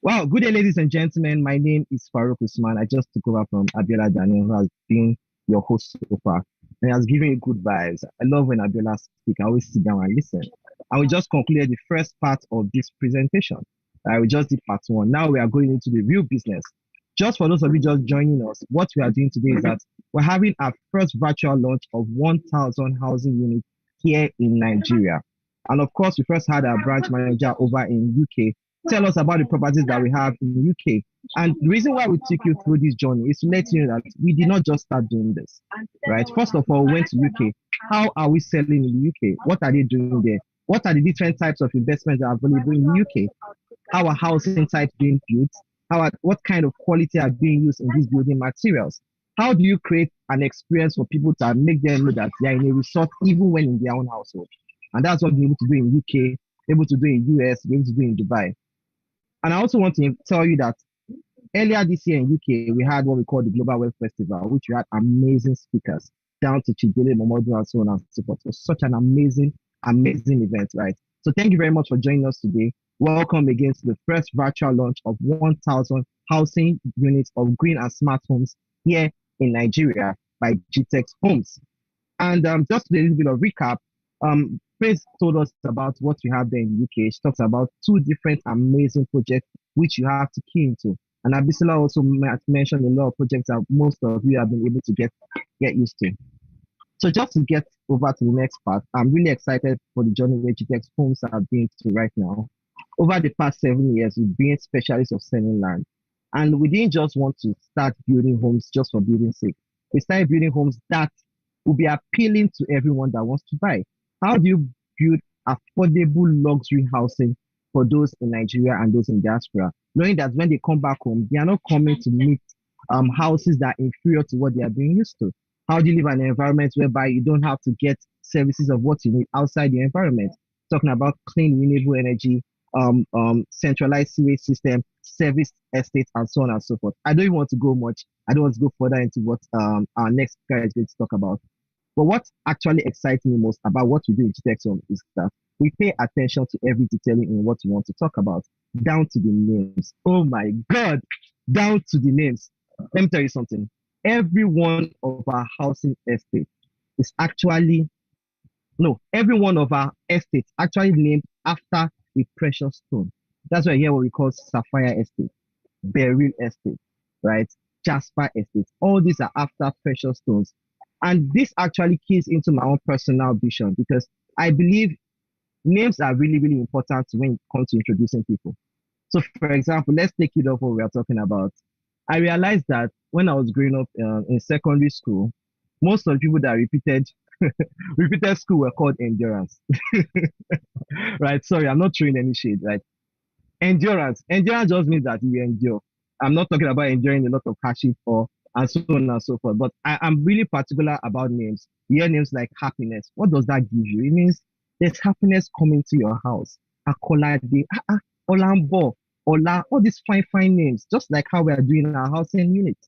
Wow, good day, ladies and gentlemen. My name is Farouk Usman. I just took over from Abiola Daniel, who has been your host so far, and has given you good vibes. I love when Abiola speaks. I always sit down and listen. And we just concluded the first part of this presentation. We just did part one. Now we are going into the real business. Just for those of you just joining us, what we are doing today is that we're having our first virtual launch of 1,000 housing units here in Nigeria. And of course, we first had our branch manager over in UK tell us about the properties that we have in UK. And the reason why we took you through this journey is to let you know that we did not just start doing this, right? First of all, we went to UK. How are we selling in the UK? What are they doing there? What are the different types of investments that are available in the UK? How are housing types being built? What kind of quality are being used in these building materials? How do you create an experience for people to make them know that they are in a resort even when in their own household? And that's what we're able to do in UK, able to do in US, able to do in Dubai. And I also want to tell you that earlier this year in UK, we had what we call the Global Wealth Festival, which we had amazing speakers down to Chidele Momodu and so on and so forth. It was such an amazing event, right? So thank you very much for joining us today. Welcome again to the first virtual launch of 1,000 housing units of green and smart homes here in Nigeria by Gtext Homes. And just a little bit of recap, Faith told us about what we have there in the UK. She talks about two different amazing projects which you have to key into. And Abisola also mentioned a lot of projects that most of you have been able to get used to. So just to get over to the next part, I'm really excited for the journey where Gtext Homes have been to right now. Over the past 7 years, we've been specialists of selling land. And we didn't just want to start building homes just for building sake. We started building homes that will be appealing to everyone that wants to buy. How do you build affordable luxury housing for those in Nigeria and those in diaspora, knowing that when they come back home, they are not coming to meet houses that are inferior to what they are being used to? How do you live in an environment whereby you don't have to get services of what you need outside your environment? Talking about clean, renewable energy, centralized sewage system, service estates, and so on and so forth. I don't even want to go much. I don't want to go further into what our next guy is going to talk about. But what actually excites me most about what we do in Gtext is that we pay attention to every detailing in what we want to talk about, down to the names. Oh my God, down to the names. Let me tell you something. Every one of our housing estates is actually, every one of our estates actually named after a precious stone. That's why here what we call Sapphire Estate, Beryl Estate, right? Jasper Estate. All these are after precious stones. And this actually keys into my own personal vision because I believe names are really, really important when it comes to introducing people. So for example, let's take it off what we are talking about. I realized that when I was growing up in secondary school, most of the people that repeated school were called endurance. Right? Sorry, I'm not throwing any shade, right? Endurance just means that you endure. I'm not talking about enduring a lot of hardship and so on and so forth. But I'm really particular about names. You hear names like happiness. What does that give you? It means there's happiness coming to your house. Akolade, Olambo, Ola, all these fine names, just like how we are doing our housing unit.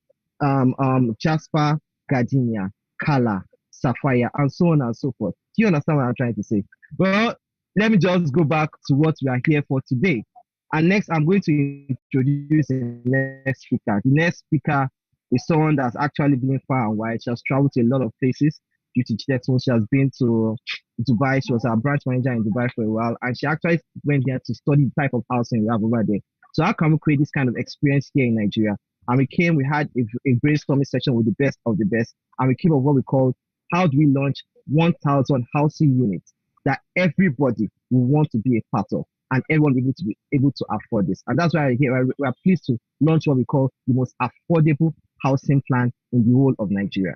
Jasper, Gardenia, Kala, Sapphire, and so on and so forth. Do you understand what I'm trying to say? Well, let me just go back to what we are here for today. And next, I'm going to introduce the next speaker. The next speaker is someone that's actually been far and wide. She has traveled to a lot of places due to Gtext. She has been to Dubai. She was our branch manager in Dubai for a while. And she actually went there to study the type of housing we have over there. So how can we create this kind of experience here in Nigeria? And we had a brainstorming session with the best of the best. And we came up with what we called, how do we launch 1,000 housing units that everybody will want to be a part of, and everyone will be able to afford this. And that's why we are pleased to launch what we call the most affordable housing plan in the whole of Nigeria.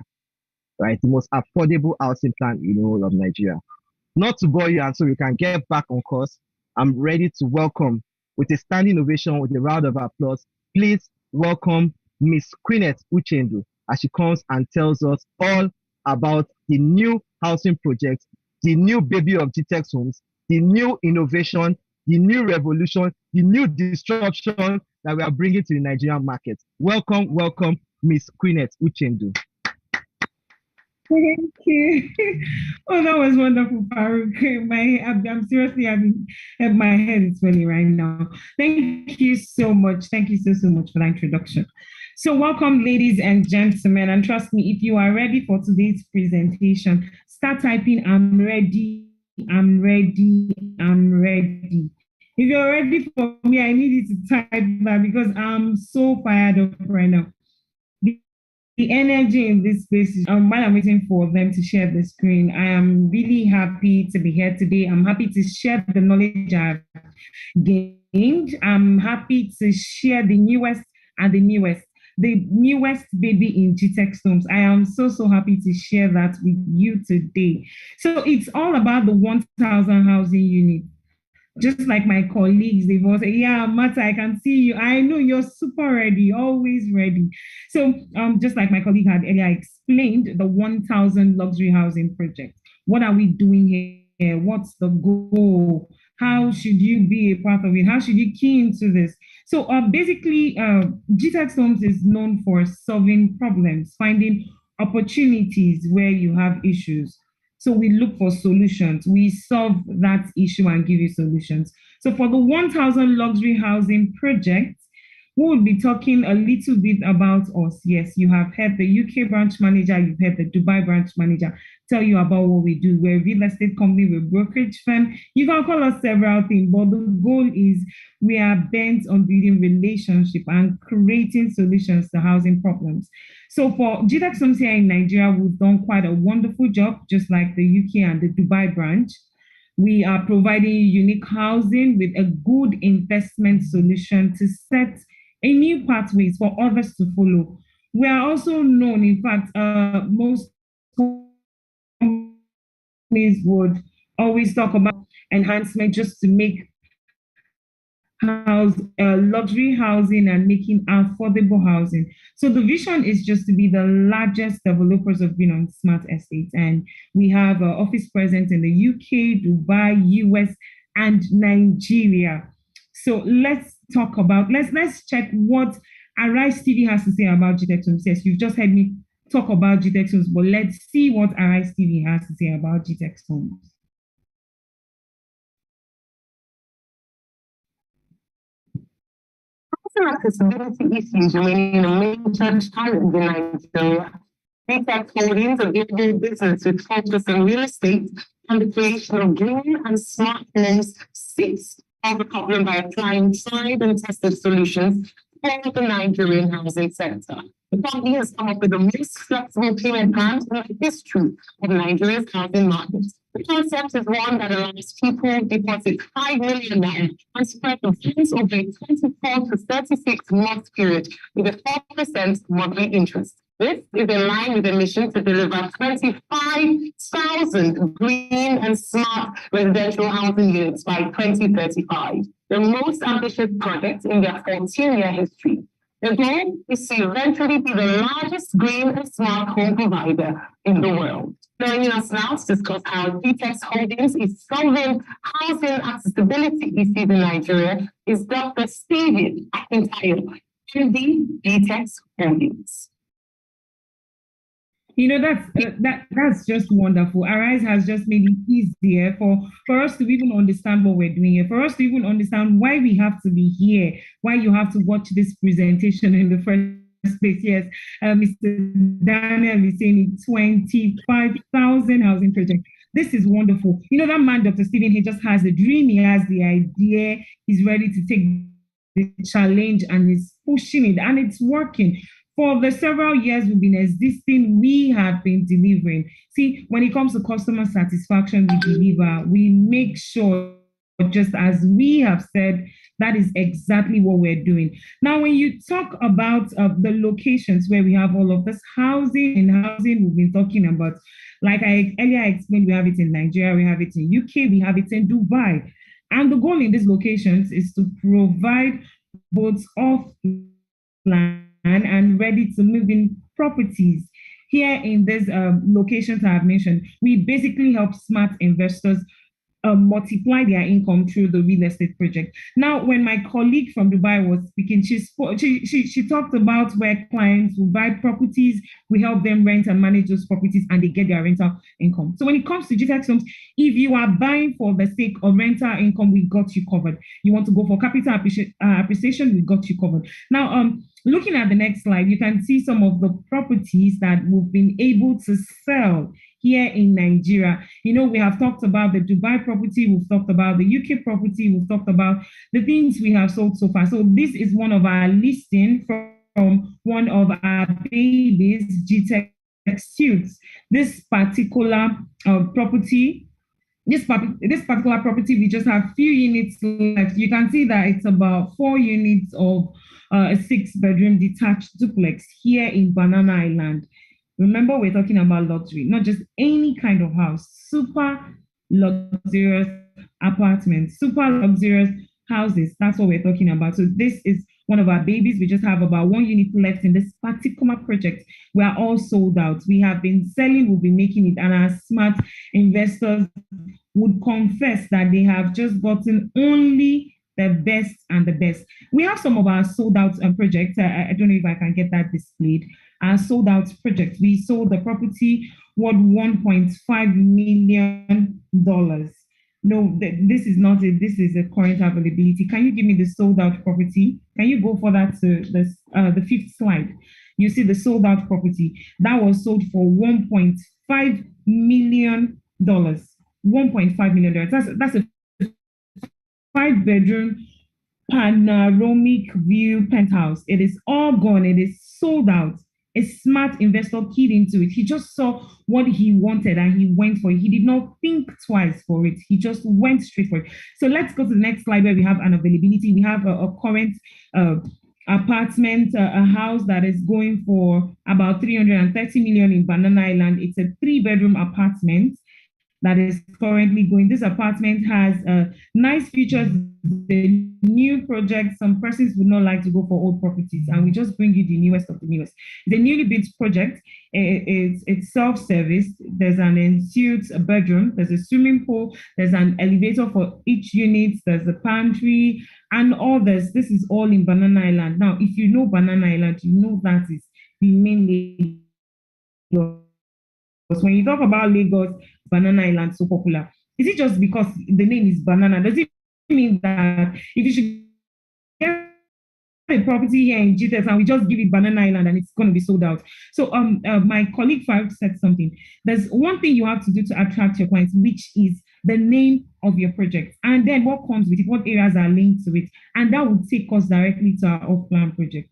Right? The most affordable housing plan in the whole of Nigeria. Not to bore you, and so we can get back on course, I'm ready to welcome, with a standing ovation, with a round of applause, please welcome Miss Queenette Uchendu as she comes and tells us all about the new housing project, the new baby of Gtext Homes, the new innovation, the new revolution, the new disruption that we are bringing to the Nigerian market. Welcome, welcome, Miss Queenette Uchendu. Thank you. Oh, that was wonderful, Farouk. I'm seriously having my head is swelling right now. Thank you so much. Thank you so much for that introduction. So welcome, ladies and gentlemen. And trust me, if you are ready for today's presentation, start typing, I'm ready, I'm ready, I'm ready. If you're ready for me, I need you to type that because I'm so fired up right now. The energy in this space, while I'm waiting for them to share the screen, I am really happy to be here today. I'm happy to share the knowledge I've gained. I'm happy to share the newest baby in Gtext Homes. I am so happy to share that with you today. So it's all about the 1,000 housing unit. Just like my colleagues, they've all said, yeah, Marta, I can see you. I know you're super ready, always ready. So just like my colleague had earlier explained, the 1,000 luxury housing project. What are we doing here? What's the goal? How should you be a part of it? How should you key into this? So basically, Gtext Homes is known for solving problems, finding opportunities where you have issues. So we look for solutions. We solve that issue and give you solutions. So for the 1,000 luxury housing project, we will be talking a little bit about us. Yes, you have heard the UK branch manager, you've heard the Dubai branch manager tell you about what we do. We're a real estate company, we're a brokerage firm. You can call us several things, but the goal is we are bent on building relationship and creating solutions to housing problems. So for Gtext Homes here in Nigeria, we've done quite a wonderful job, just like the UK and the Dubai branch. We are providing unique housing with a good investment solution to set a new pathways for others to follow. We are also known, in fact, most companies would always talk about enhancement just to make luxury housing and making affordable housing. So the vision is just to be the largest developers of green and smart estates. And we have an office presence in the UK, Dubai, US, and Nigeria. So let's talk about, let's check what Arise TV has to say about Gtext Homes. Yes, you've just heard me talk about Gtext Homes, but let's see what Arise TV has to say about Gtext Homes. Accessibility issues remaining a major challenge in Nigeria. Gtext Holdings, a global business with focus on real estate and the creation of green and smart homes, seeks to solve the problem by applying tried and tested solutions for the Nigerian housing sector. The company has come up with the most flexible payment plans in the history of Nigeria's housing market. The concept is one that allows people to deposit $5 million and spread the funds over a 24 to 36 month period with a 4% monthly interest. This is in line with the mission to deliver 25,000 green and smart residential housing units by 2035, the most ambitious project in their 14-year history. The goal is to eventually be the largest green and smart home provider in the world. Joining us now to discuss how Gtext Holdings is solving housing accessibility issues in Nigeria is Dr. Stephen Akintayo, MD, Gtext Holdings. You know, that's just wonderful. Arise has just made it easier for us to even understand what we're doing here, for us to even understand why we have to be here, why you have to watch this presentation in the first place. Yes, Mr. Daniel is saying 25,000 housing projects. This is wonderful. You know, that man, Dr. Stephen, he just has a dream, he has the idea, he's ready to take the challenge and he's pushing it and it's working. For the several years we've been existing, we have been delivering. See, when it comes to customer satisfaction, we deliver. We make sure, just as we have said, that is exactly what we're doing. Now, when you talk about the locations where we have all of this housing we've been talking about, like I earlier explained, we have it in Nigeria, we have it in UK, we have it in Dubai. And the goal in these locations is to provide both off-plan and ready to move in properties. Here in these locations I have mentioned, we basically help smart investors multiply their income through the real estate project. Now, when my colleague from Dubai was speaking, she talked about where clients will buy properties, we help them rent and manage those properties, and they get their rental income. So when it comes to Gtext Homes, if you are buying for the sake of rental income, we got you covered. You want to go for capital appreciation, we got you covered. Now, looking at the next slide, you can see some of the properties that we've been able to sell here in Nigeria. You know, we have talked about the Dubai property, we've talked about the UK property, we've talked about the things we have sold so far. So this is one of our listing from one of our babies, Gtext Suits. This particular property, this particular property, we just have few units left. You can see that it's about 4 units of a 6-bedroom detached duplex here in Banana Island. Remember, we're talking about luxury, not just any kind of house, super luxurious apartments, super luxurious houses. That's what we're talking about. So this is one of our babies. We just have about 1 unit left in this particular project. We are all sold out. We have been selling, we'll be making it, and our smart investors would confess that they have just gotten only the best and the best. We have some of our sold out projects. I don't know if I can get that displayed. Our sold out project. We sold the property worth $1.5 million. No, this is not it. This is a current availability. Can you give me the sold out property? Can you go for that to the 5th slide? You see the sold out property that was sold for $1.5 million. $1.5 million. That's a 5-bedroom panoramic view penthouse. It is all gone. It is sold out. A smart investor keyed into it. He just saw what he wanted and he went for it. He did not think twice for it. He just went straight for it. So let's go to the next slide where we have an availability. We have a current apartment, a house that is going for about 330 million in Banana Island. It's a 3-bedroom apartment that is currently going. This apartment has nice features. The new project, some persons would not like to go for old properties, and we just bring you the newest of the newest. The newly built project, it's self-service. There's an ensuite bedroom, there's a swimming pool, there's an elevator for each unit, there's a pantry, and all this. This is all in Banana Island. Now, if you know Banana Island, you know that is the main Lagos. When you talk about Lagos, Banana Island so popular, is it just because the name is Banana? Does it mean that if you should get a property here in Gtext and we just give it Banana Island and it's going to be sold out? So my colleague Farouk said something. There's one thing you have to do to attract your clients, which is the name of your project, and then what comes with it, what areas are linked to it, and that will take us directly to our off-plan project.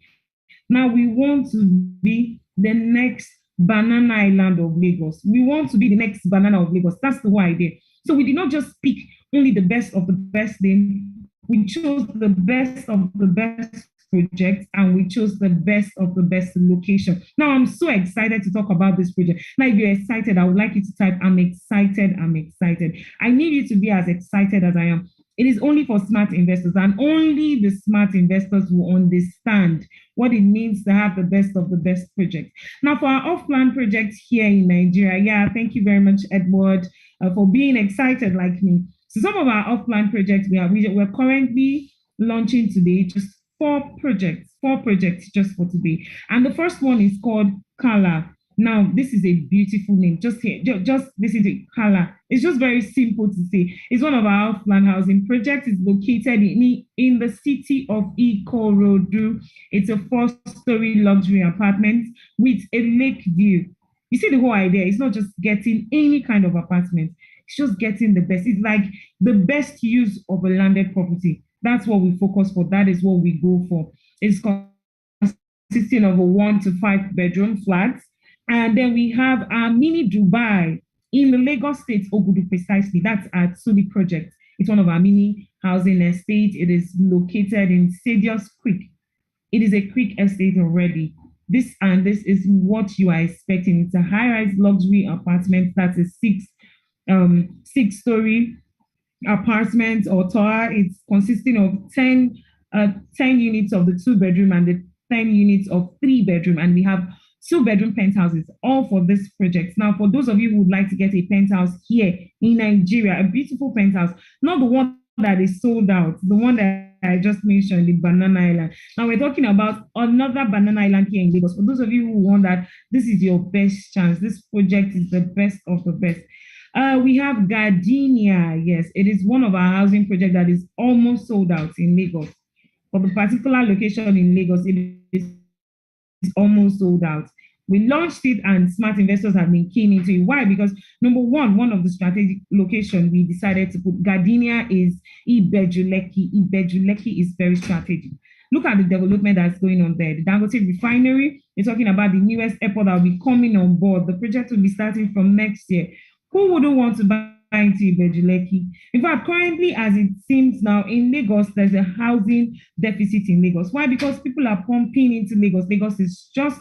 Now we want to be the next Banana Island of Lagos. We want to be the next Banana of Lagos. That's the whole idea. So we did not just pick only the best of the best thing. We chose the best of the best project, and we chose the best of the best location. Now I'm so excited to talk about this project. Now, if you're excited, I would like you to type, I'm excited, I'm excited. I need you to be as excited as I am. It is only for smart investors, and only the smart investors will understand what it means to have the best of the best project. Now, for our off-plan project here in Nigeria, thank you very much, Edward, for being excited like me. So some of our off-plan projects, we're currently launching today, just 4 projects just for today. And the first one is called Kala. Now, this is a beautiful name. Just listen to it, Kala. It's just very simple to say. It's one of our off-plan housing projects. It's located in the city of Ikorodu. It's a 4-story luxury apartment with a lake view. You see the whole idea. It's not just getting any kind of apartment. It's just getting the best. It's like the best use of a landed property. That's what we focus for. That is what we go for. It's consisting of a 1 to 5 bedroom flat. And then we have our mini Dubai in the Lagos State, Ogudu precisely. That's our Suli project. It's one of our mini housing estates. It is located in Sadius Creek. It is a creek estate already. This is what you are expecting. It's a high-rise luxury apartment. That's a six-story apartment or tower. It's consisting of 10 units of the 2-bedroom and the 10 units of 3-bedroom. And we have 2-bedroom penthouses, all for this project. Now, for those of you who would like to get a penthouse here in Nigeria, a beautiful penthouse, not the one that is sold out, the one that I just mentioned, the Banana Island. Now we're talking about another Banana Island here in Lagos. For those of you who want that, this is your best chance. This project is the best of the best. We have Gardenia. Yes, it is one of our housing projects that is almost sold out in Lagos. For the particular location in Lagos, it is almost sold out. We launched it and smart investors have been keen into it. Why? Because number one of the strategic locations we decided to put Gardenia is Ibejuleki. Ibejuleki is very strategic. Look at the development that's going on there. The Dangote refinery, we're talking about the newest airport that will be coming on board. The project will be starting from next year. Who wouldn't want to buy into Ibejuleki? In fact, currently, as it seems now, in Lagos, there's a housing deficit in Lagos. Why? Because people are pumping into Lagos. Lagos is just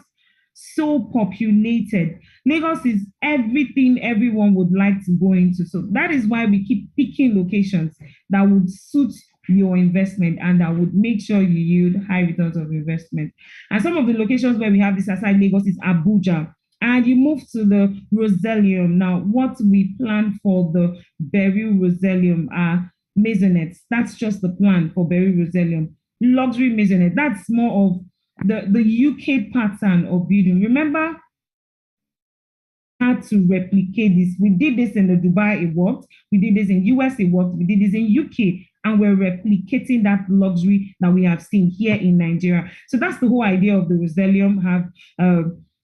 so populated. Lagos is everything everyone would like to go into. So that is why we keep picking locations that would suit your investment and that would make sure you yield high returns of investment. And some of the locations where we have this aside Lagos is Abuja. And you move to the Roselium. Now, what we plan for the Berry Roselium are maisonettes. That's just the plan for Berry Roselium. Luxury maisonette. That's more of the UK pattern of building. Remember, had to replicate this. We did this in the Dubai, it worked. We did this in US, it worked. We did this in UK, and we're replicating that luxury that we have seen here in Nigeria. So that's the whole idea of the Roselium. Have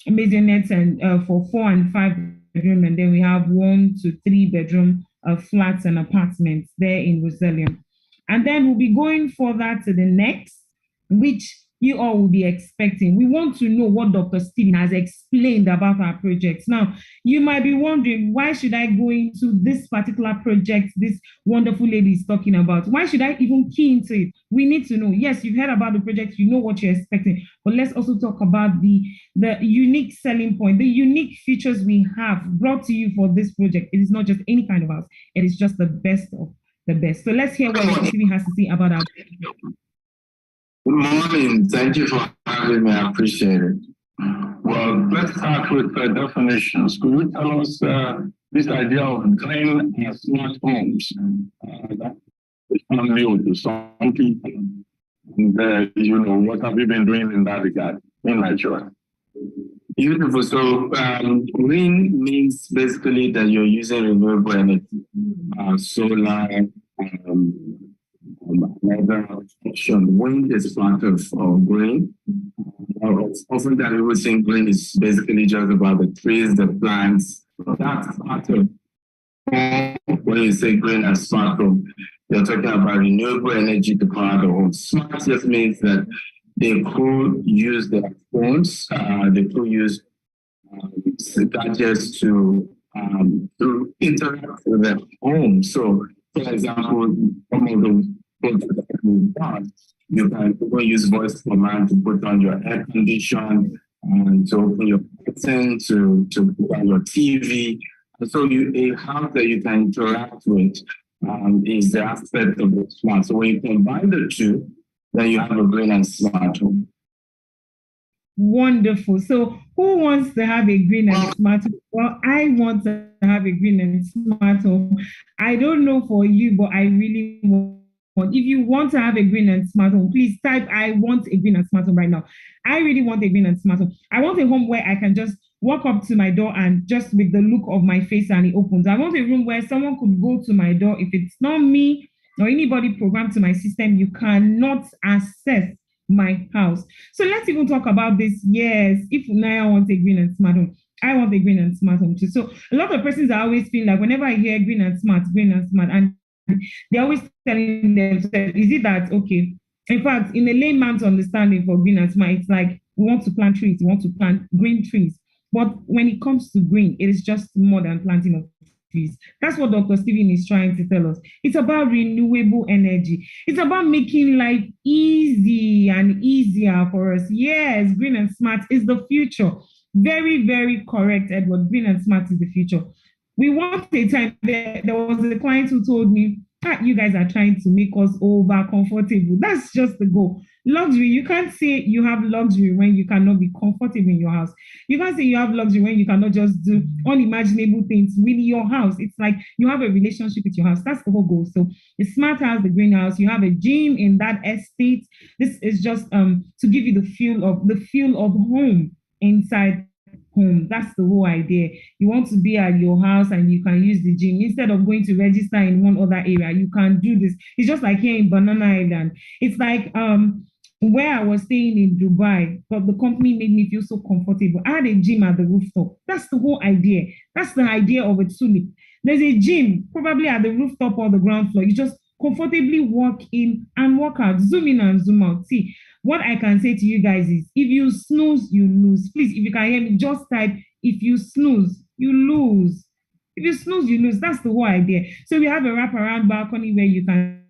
maisonettes and for 4 and 5 bedroom, and then we have 1 to 3 bedroom flats and apartments there in Roselium. And then we'll be going further to the next, which you all will be expecting. We want to know what Dr. Stephen has explained about our projects. Now, you might be wondering, why should I go into this particular project this wonderful lady is talking about? Why should I even key into it? We need to know. Yes, you've heard about the project, you know what you're expecting, but let's also talk about the unique selling point, the unique features we have brought to you for this project. It is not just any kind of house, it is just the best of the best. So let's hear what Dr. Stephen has to say about our project. Good morning. Thank you for having me. I appreciate it. Well, let's start with the definitions. Could you tell us this idea of green and smart homes? That is not new to some people. And, what have you been doing in that regard in Nigeria? Beautiful. So green means basically that you're using renewable energy, solar, another option. Wind is part of green. Often that people think green is basically just about the trees, the plants. That's part of when you say green and smart home, you're talking about renewable energy to power the home. Smart just means that they could use their phones, they could use gadgets to interact with their home. So, for example, some of the you can use voice command to put on your air condition and to open your curtain, to put on your TV. So a house that you can interact with is the aspect of the smart. So when you combine the two, then you have a green and smart home. Wonderful. So who wants to have a green and smart home? Well, I want to have a green and smart home. I don't know for you, but I really want. If you want to have a green and smart home, please type, I want a green and smart home right now. I really want a green and smart home. I want a home where I can just walk up to my door and just with the look of my face and it opens. I want a room where someone could go to my door. If it's not me or anybody programmed to my system, you cannot access my house. So let's even talk about this. Yes, if Naya wants a green and smart home, I want a green and smart home too. So a lot of persons are always feeling like whenever I hear green and smart, and they're always telling themselves, is it that, okay, in fact, in a layman's understanding for green and smart, it's like We want to plant trees, we want to plant green trees. But when it comes to green, it is just more than planting of trees. That's what Dr. Steven is trying to tell us. It's about renewable energy. It's about making life easy and easier for us. Yes, green and smart is the future. Very, very correct, Edward. Green and smart is the future. We want a time, there was a client who told me, you guys are trying to make us over comfortable. That's just the goal. Luxury, you can't say you have luxury when you cannot be comfortable in your house. You can't say you have luxury when you cannot just do unimaginable things with your house. It's like you have a relationship with your house. That's the whole goal. So the smart house, the greenhouse, you have a gym in that estate. This is just to give you the feel of home inside home. That's the whole idea. You want to be at your house and you can use the gym instead of going to register in one other area. You can do this. It's just like here in Banana Island. It's like where I was staying in Dubai, but the company made me feel so comfortable. I had a gym at the rooftop. That's the whole idea. That's the idea of a tulip. There's a gym probably at the rooftop or the ground floor. You just comfortably walk in and walk out, zoom in and zoom out. See, what I can say to you guys is, if you snooze, you lose. Please, if you can hear me, just type, if you snooze, you lose. If you snooze, you lose. That's the whole idea. So we have a wraparound balcony where you can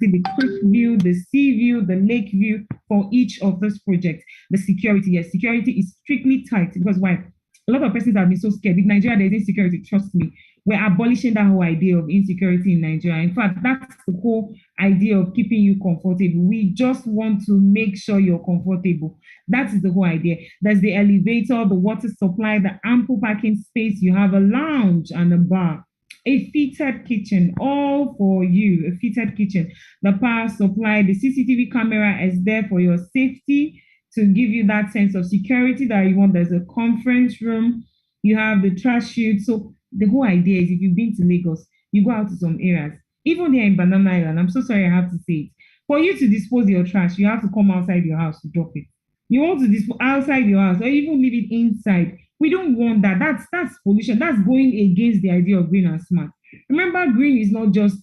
see the creek view, the sea view, the lake view for each of those projects. The security, yes, security is strictly tight because why? A lot of persons have been so scared. In Nigeria, there's insecurity, trust me. We're abolishing that whole idea of insecurity in Nigeria. In fact, that's the whole idea of keeping you comfortable. We just want to make sure you're comfortable. That is the whole idea. There's the elevator, the water supply, the ample parking space. You have a lounge and a bar. A fitted kitchen, all for you, a fitted kitchen. The power supply, the CCTV camera is there for your safety to give you that sense of security that you want. There's a conference room, you have the trash chute. So the whole idea is if you've been to Lagos, you go out to some areas. Even there in Banana Island, I'm so sorry I have to say it. For you to dispose your trash, you have to come outside your house to drop it. You want to dispose outside your house or even leave it inside. We don't want that. That's pollution. That's going against the idea of green and smart. Remember, green is not just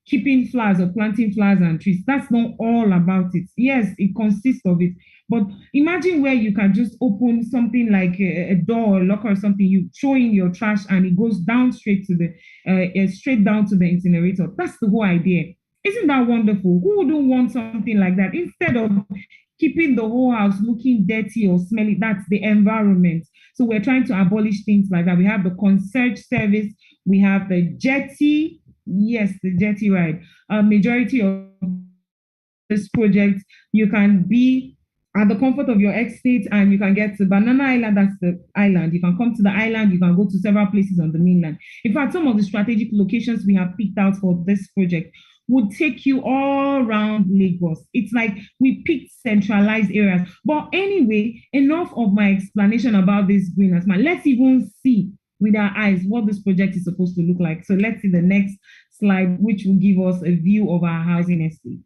keeping flowers or planting flowers and trees. That's not all about it. Yes, it consists of it. But imagine where you can just open something like a door or locker or something, you throw in your trash and it goes down straight to straight down to the incinerator. That's the whole idea. Isn't that wonderful? Who wouldn't want something like that? Instead of keeping the whole house looking dirty or smelly, that's the environment. So we're trying to abolish things like that. We have the concierge service, we have the jetty. Yes, the jetty ride. Majority of this project, you can be at the comfort of your estate and you can get to Banana Island, that's the island. You can come to the island, you can go to several places on the mainland. In fact, some of the strategic locations we have picked out for this project would take you all around Lagos. It's like we picked centralized areas. But anyway, enough of my explanation about this green and smart. Let's even see with our eyes what this project is supposed to look like. So let's see the next slide, which will give us a view of our housing estate.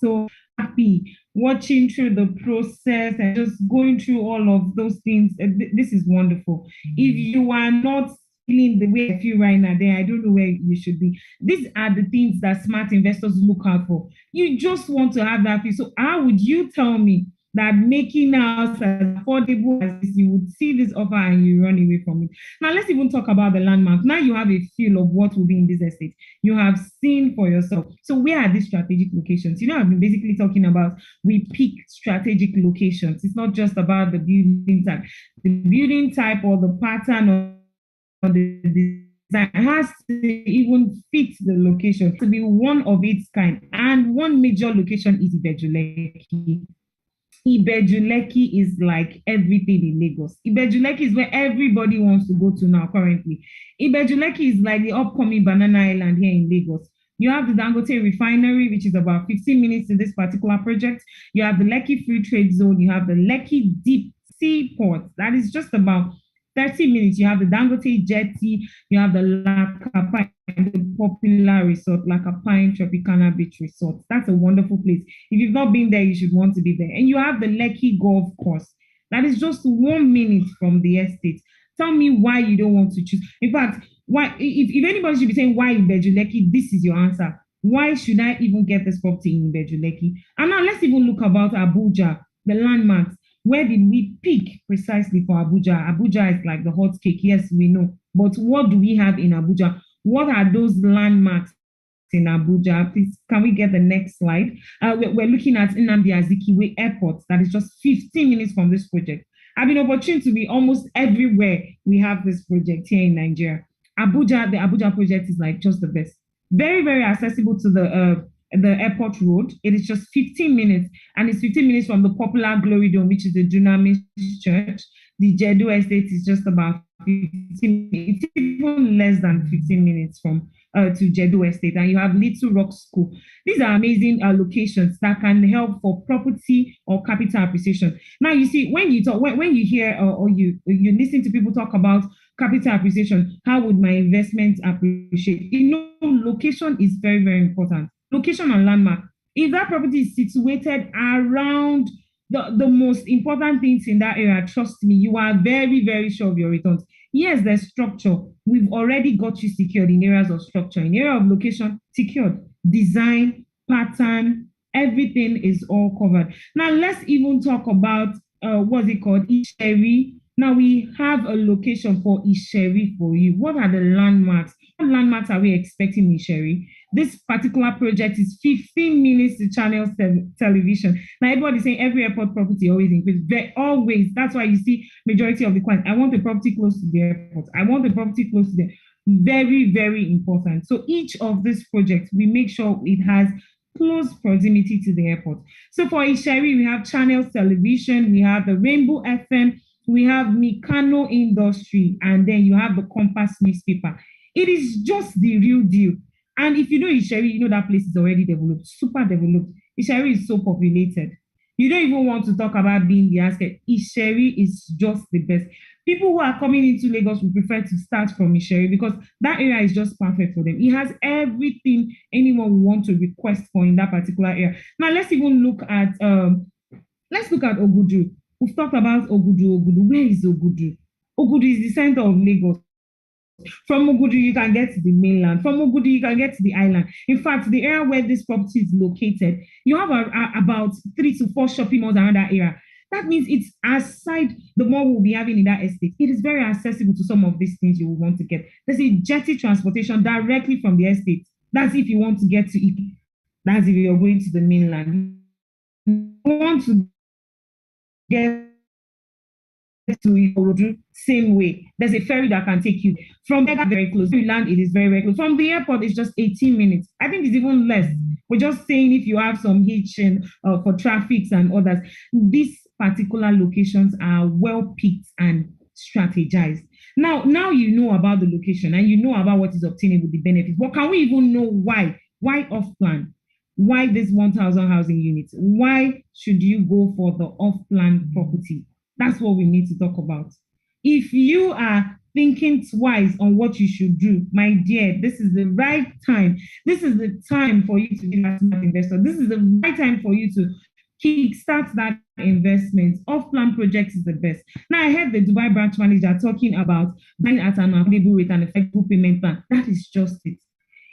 so happy watching through the process and just going through all of those things. This is wonderful. If you are not feeling the way I feel right now, then I don't know where you should be. These are the things that smart investors look out for. You just want to have that feel. So how would you tell me that making house as affordable as this, you would see this offer and you run away from it? Now let's even talk about the landmark. Now you have a feel of what will be in this estate. You have seen for yourself. So where are these strategic locations? You know, I've been basically talking about we pick strategic locations. It's not just about the building type. The building type or the pattern or the design has to even fit the location to be one of its kind. And one major location is Ibejuleki. Ibejuleki is like everything in Lagos. Ibejuleki is where everybody wants to go to now currently. Ibejuleki is like the upcoming banana island here in Lagos. You have the Dangote refinery, which is about 15 minutes to this particular project. You have the Lekki Free Trade Zone. You have the Lekki Deep Sea Port. That is just about 30 minutes. You have the Dangote Jetty. You have the Lakapine, the popular resort, Lakapine Tropicana Beach Resort. That's a wonderful place. If you've not been there, you should want to be there. And you have the Lekki Golf Course. That is just 1 minute from the estate. Tell me why you don't want to choose. In fact, why? If anybody should be saying why in Ibejuleki, this is your answer. Why should I even get this property in Ibejuleki? And now let's even look about Abuja, the landmarks. Where did we pick precisely for Abuja? Abuja is like the hot cake, yes, we know. But what do we have in Abuja? What are those landmarks in Abuja? Please, can we get the next slide? We're looking at Nnamdi Azikiwe Airport. That is just 15 minutes from this project. I've been opportunity to be almost everywhere we have this project here in Nigeria. Abuja, the Abuja project is like just the best. Very, very accessible to the airport road. It is just 15 minutes, and it's 15 minutes from the popular Glory Dome, which is the Dunamis Church. The Jedu Estate is just about 15 minutes, even less than 15 minutes from to Jedu Estate. And you have Little Rock School. These are amazing locations that can help for property or capital appreciation. Now, you see, when you talk, when you hear or you listen to people talk about capital appreciation, how would my investment appreciate? You know, location is very, very important. Location and landmark. If that property is situated around the most important things in that area, trust me, you are very, very sure of your returns. Yes, there's structure. We've already got you secured in areas of structure. In area of location, secured. Design, pattern, everything is all covered. Now, let's even talk about, what's it called? Isheri. Now, we have a location for Isheri for you. What are the landmarks? What landmarks are we expecting in Isheri? This particular project is 15 minutes to Channel Television. Now, everybody's saying every airport property always increases. Always. That's why you see majority of the clients. I want a property close to the airport. I want a property close to the very, very important. So each of these projects, we make sure it has close proximity to the airport. So for Isheri, we have Channel Television, we have the Rainbow FM, we have Mikano Industry, and then you have the Compass newspaper. It is just the real deal. And if you know Isheri, you know that place is already developed, super developed. Isheri is so populated. You don't even want to talk about being the asset. Isheri is just the best. People who are coming into Lagos will prefer to start from Isheri because that area is just perfect for them. It has everything anyone would want to request for in that particular area. Now let's even look at Ogudu. We've talked about Ogudu. Where is Ogudu? Ogudu is the center of Lagos. From Ogudu, you can get to the mainland. From Ogudu, you can get to the island. In fact, the area where this property is located, you have about 3 to 4 shopping malls around that area. That means it's aside the mall we'll be having in that estate. It is very accessible to some of these things you will want to get. There's a jetty transportation directly from the estate. That's if you want to get to it. That's if you're going to the mainland. You want to get to Ikorodu, same way. There's a ferry that can take you from there. Very close. If you land, it is very, very close. From the airport, it's just 18 minutes. I think it's even less. We're just saying if you have some hitch for traffics and others. These particular locations are well picked and strategized. Now you know about the location and you know about what is obtainable, the benefits. But can we even know why? Why off plan? Why this 1,000 housing units? Why should you go for the off plan property? That's what we need to talk about. If you are thinking twice on what you should do, my dear, this is the right time. This is the time for you to be a smart investor. This is the right time for you to kickstart that investment. Off-plan projects is the best. Now, I heard the Dubai branch manager talking about buying at an affordable rate and a flexible payment plan. That is just it.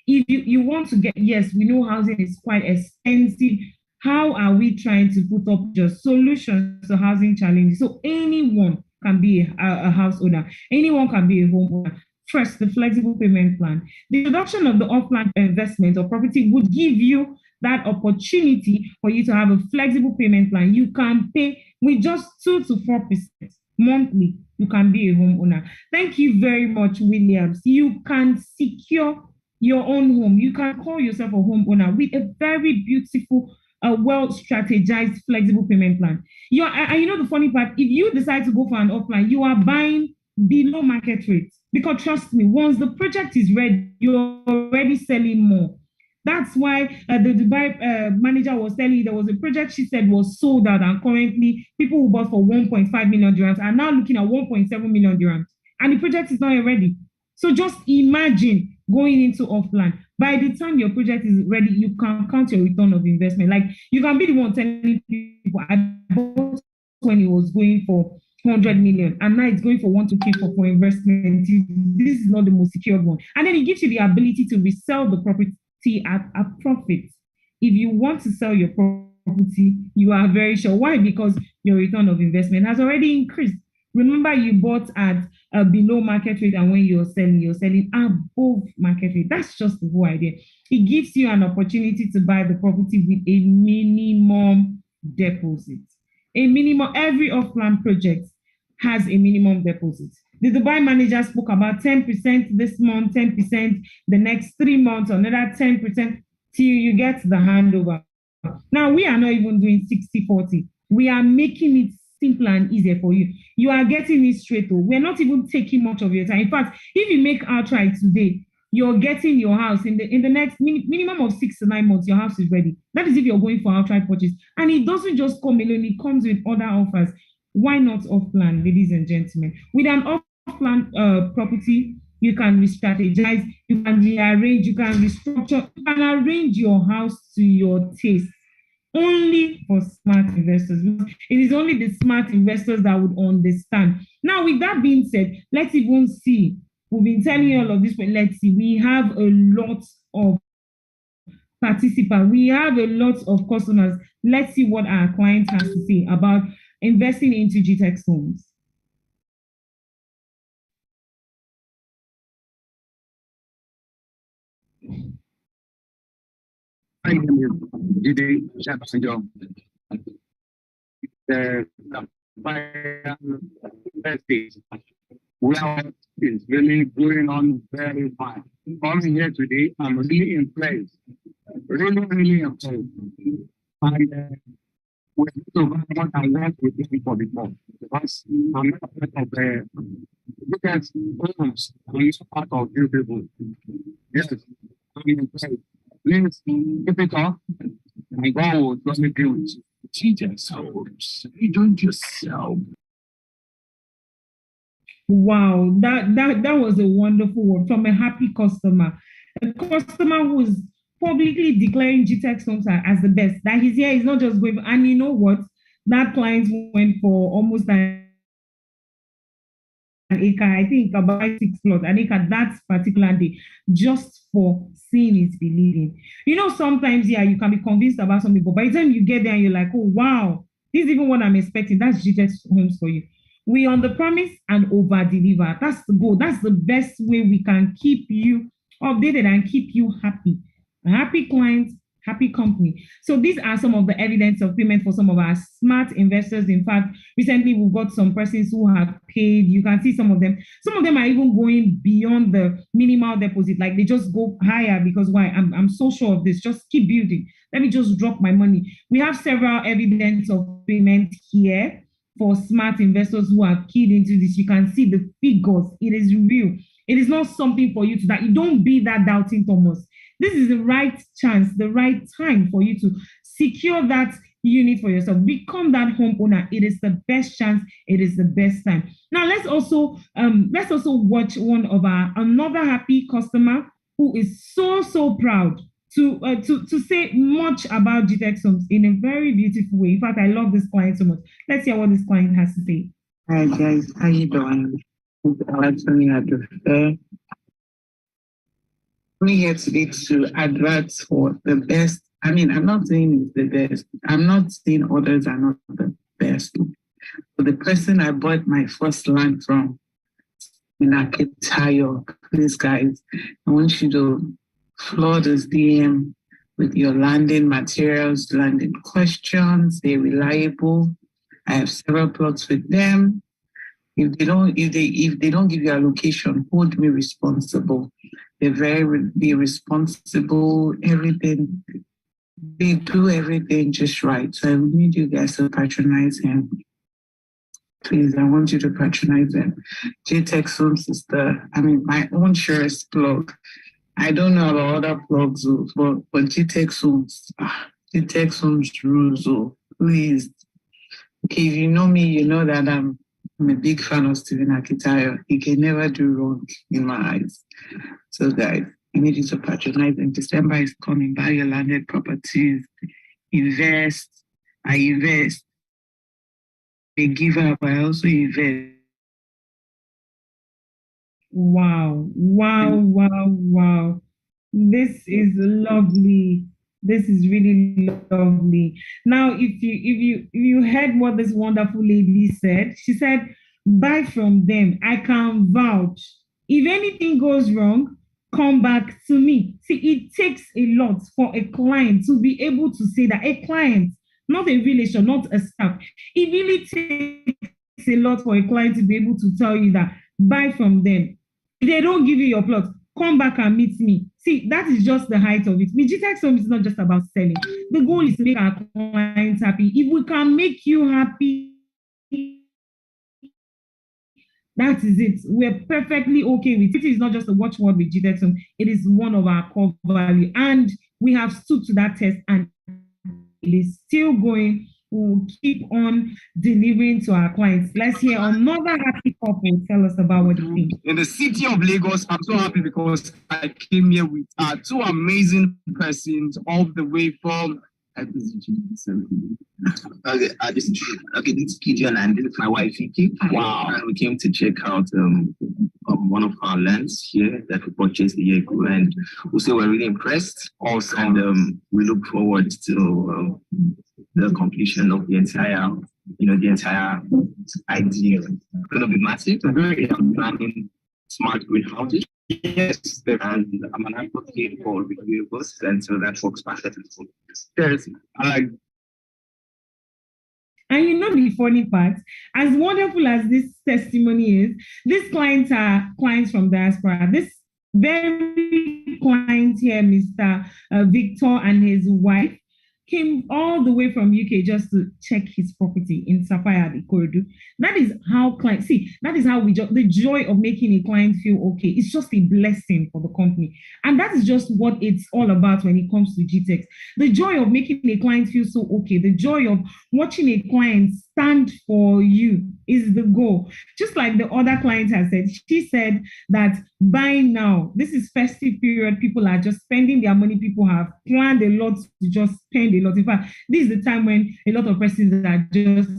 If you want to get, yes, we know housing is quite expensive. How are we trying to put up just solutions to housing challenges? So anyone can be a house owner. Anyone can be a homeowner. First, the flexible payment plan. The introduction of the off-plan investment or property would give you that opportunity for you to have a flexible payment plan. You can pay with just 2 to 4% monthly. You can be a homeowner. Thank you very much, Williams. You can secure your own home. You can call yourself a homeowner with a very beautiful, well-strategized flexible payment plan. And you know the funny part, if you decide to go for an offline, you are buying below market rate. Because trust me, once the project is ready, you're already selling more. That's why the Dubai manager was telling you there was a project she said was sold out, and currently people who bought for 1.5 million dirhams are now looking at 1.7 million dirhams, and the project is not yet ready. So just imagine going into offline. By the time your project is ready, you can count your return of investment. Like you can be the one telling people, I bought when it was going for 100 million, and now it's going for 1 to 2 for investment. This is not the most secured one. And then it gives you the ability to resell the property at a profit. If you want to sell your property, you are very sure. Why? Because your return of investment has already increased. Remember, you bought at below market rate, and when you're selling above market rate. That's just the whole idea. It gives you an opportunity to buy the property with a minimum deposit. A minimum, every off-plan project has a minimum deposit. The Dubai manager spoke about 10% this month, 10% the next 3 months, another 10% till you get the handover. Now, we are not even doing 60-40. We are making it simpler and easier for you. You are getting it straight. We're not even taking much of your time. In fact, if you make outright today, you're getting your house in the next minimum of 6 to 9 months, your house is ready. That is if you're going for outright purchase. And it doesn't just come alone, it comes with other offers. Why not off-plan, ladies and gentlemen? With an off-plan property, you can re-strategize, you can rearrange, you can restructure, you can arrange your house to your taste. Only for smart investors. It is only the smart investors that would understand. Now, with that being said, let's even see. We've been telling you all of this, but let's see. We have a lot of participants. We have a lot of customers. Let's see what our client has to say about investing into Gtext homes. My name is Gide Jackson. The fire estate well is really going on very fine. Coming here today, I'm really impressed. Really impressed. And we need to run what I want with people before. Because I'm not part of the biggest homes. I'm not part of you people. Yes, I'm impressed. Please keep it up. And go to the build. Gtext homes. You don't just sell. Wow, that was a wonderful one from a happy customer. A customer who's publicly declaring Gtext homes as the best. That he's here, he's not just going. And you know what? That client went for almost an acre, I think about 6 plots, an acre that particular day, just for seeing is believing. You know, sometimes, yeah, you can be convinced about something, but by the time you get there and you're like, oh, wow, this is even what I'm expecting. That's Gtext homes for you. We on the promise and over deliver. That's the goal. That's the best way we can keep you updated and keep you happy. Happy clients, happy company. So these are some of the evidence of payment for some of our smart investors. In fact, recently we've got some persons who have paid. You can see some of them. Some of them are even going beyond the minimal deposit. Like they just go higher because why? I'm so sure of this. Just keep building. Let me just drop my money. We have several evidence of payment here for smart investors who are keyed into this. You can see the figures. It is real. It is not something for you to that. You don't be that doubting Thomas. This is the right chance, the right time for you to secure that unit for yourself. Become that homeowner. It is the best chance. It is the best time. Now let's also watch one of another happy customer who is so proud to say much about Gtext Homes in a very beautiful way. In fact, I love this client so much. Let's hear what this client has to say. Hi guys, how you doing? Anthony Adufe. I'm here today to advert for the best. I mean, I'm not saying it's the best. I'm not saying others are not the best. But the person I bought my first land from in Akitayo, please guys, I want you to flood this DM with your landing materials, landing questions. They're reliable. I have several plots with them. If they don't give you a location, hold me responsible. They're responsible. Everything they do everything just right. So I need you guys to patronize him. Please, I want you to patronize him. Gtext Homes is my own surest plug. I don't know about other plugs, but Gtext Homes, Gtext Homes rules. Please. Okay, if you know me, you know that I'm a big fan of Stephen Akitayo. He can never do wrong in my eyes. So guys, I need you to patronize him. December is coming. Buy your landed properties. Invest. I invest. They give up. I also invest. Wow. This is lovely. This is really lovely. Now, if you heard what this wonderful lady said, she said, buy from them. I can vouch. If anything goes wrong, come back to me. See, it takes a lot for a client to be able to say that. A client, not a relation, not a staff. It really takes a lot for a client to be able to tell you that buy from them. If they don't give you your plot, come back and meet me. See, that is just the height of it. Gtext Homes is not just about selling. The goal is to make our clients happy. If we can make you happy, that is it. We're perfectly okay with it. It is not just a watchword with Gtext Homes. It is one of our core values. And we have stood to that test and it is still going. We'll keep on delivering to our clients. Let's hear another happy couple tell us about what they think. In the city of Lagos, I'm so happy because I came here with two amazing persons all the way from. Okay, this is Gideon and this is my wife Vicky. Wow. And we came to check out one of our lands here that we purchased a year ago, and also we're really impressed. Also, and we look forward to the completion of the entire idea. It's going to be massive. We're very planning smart greenhouses. Yes, and I'm an advocate for renewables, and so that works perfectly for us. And you know the funny part, as wonderful as this testimony is, these clients are clients from diaspora. This very client here, Mr. Victor and his wife, came all the way from UK just to check his property in Sapphire the Corridor. That is how clients that is how the joy of making a client feel okay. It's just a blessing for the company. And that is just what it's all about when it comes to Gtext. The joy of making a client feel so okay, the joy of watching a client stand for you is the goal. Just like the other client has said, she said that by now, this is festive period, people are just spending their money, people have planned a lot to just spend a lot. In fact, this is the time when a lot of persons are just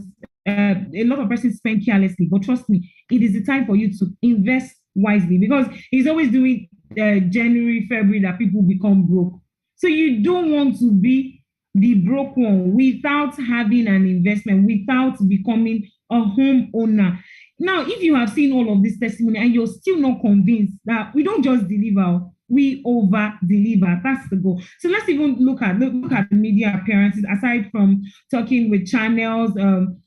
spend carelessly. But trust me, it is the time for you to invest wisely, because it's always doing January, February that people become broke. So you don't want to be the broke one without having an investment, without becoming a homeowner. Now, if you have seen all of this testimony and you're still not convinced that we don't just deliver, we over deliver. That's the goal. So let's even look at the media appearances. Aside from talking with channels,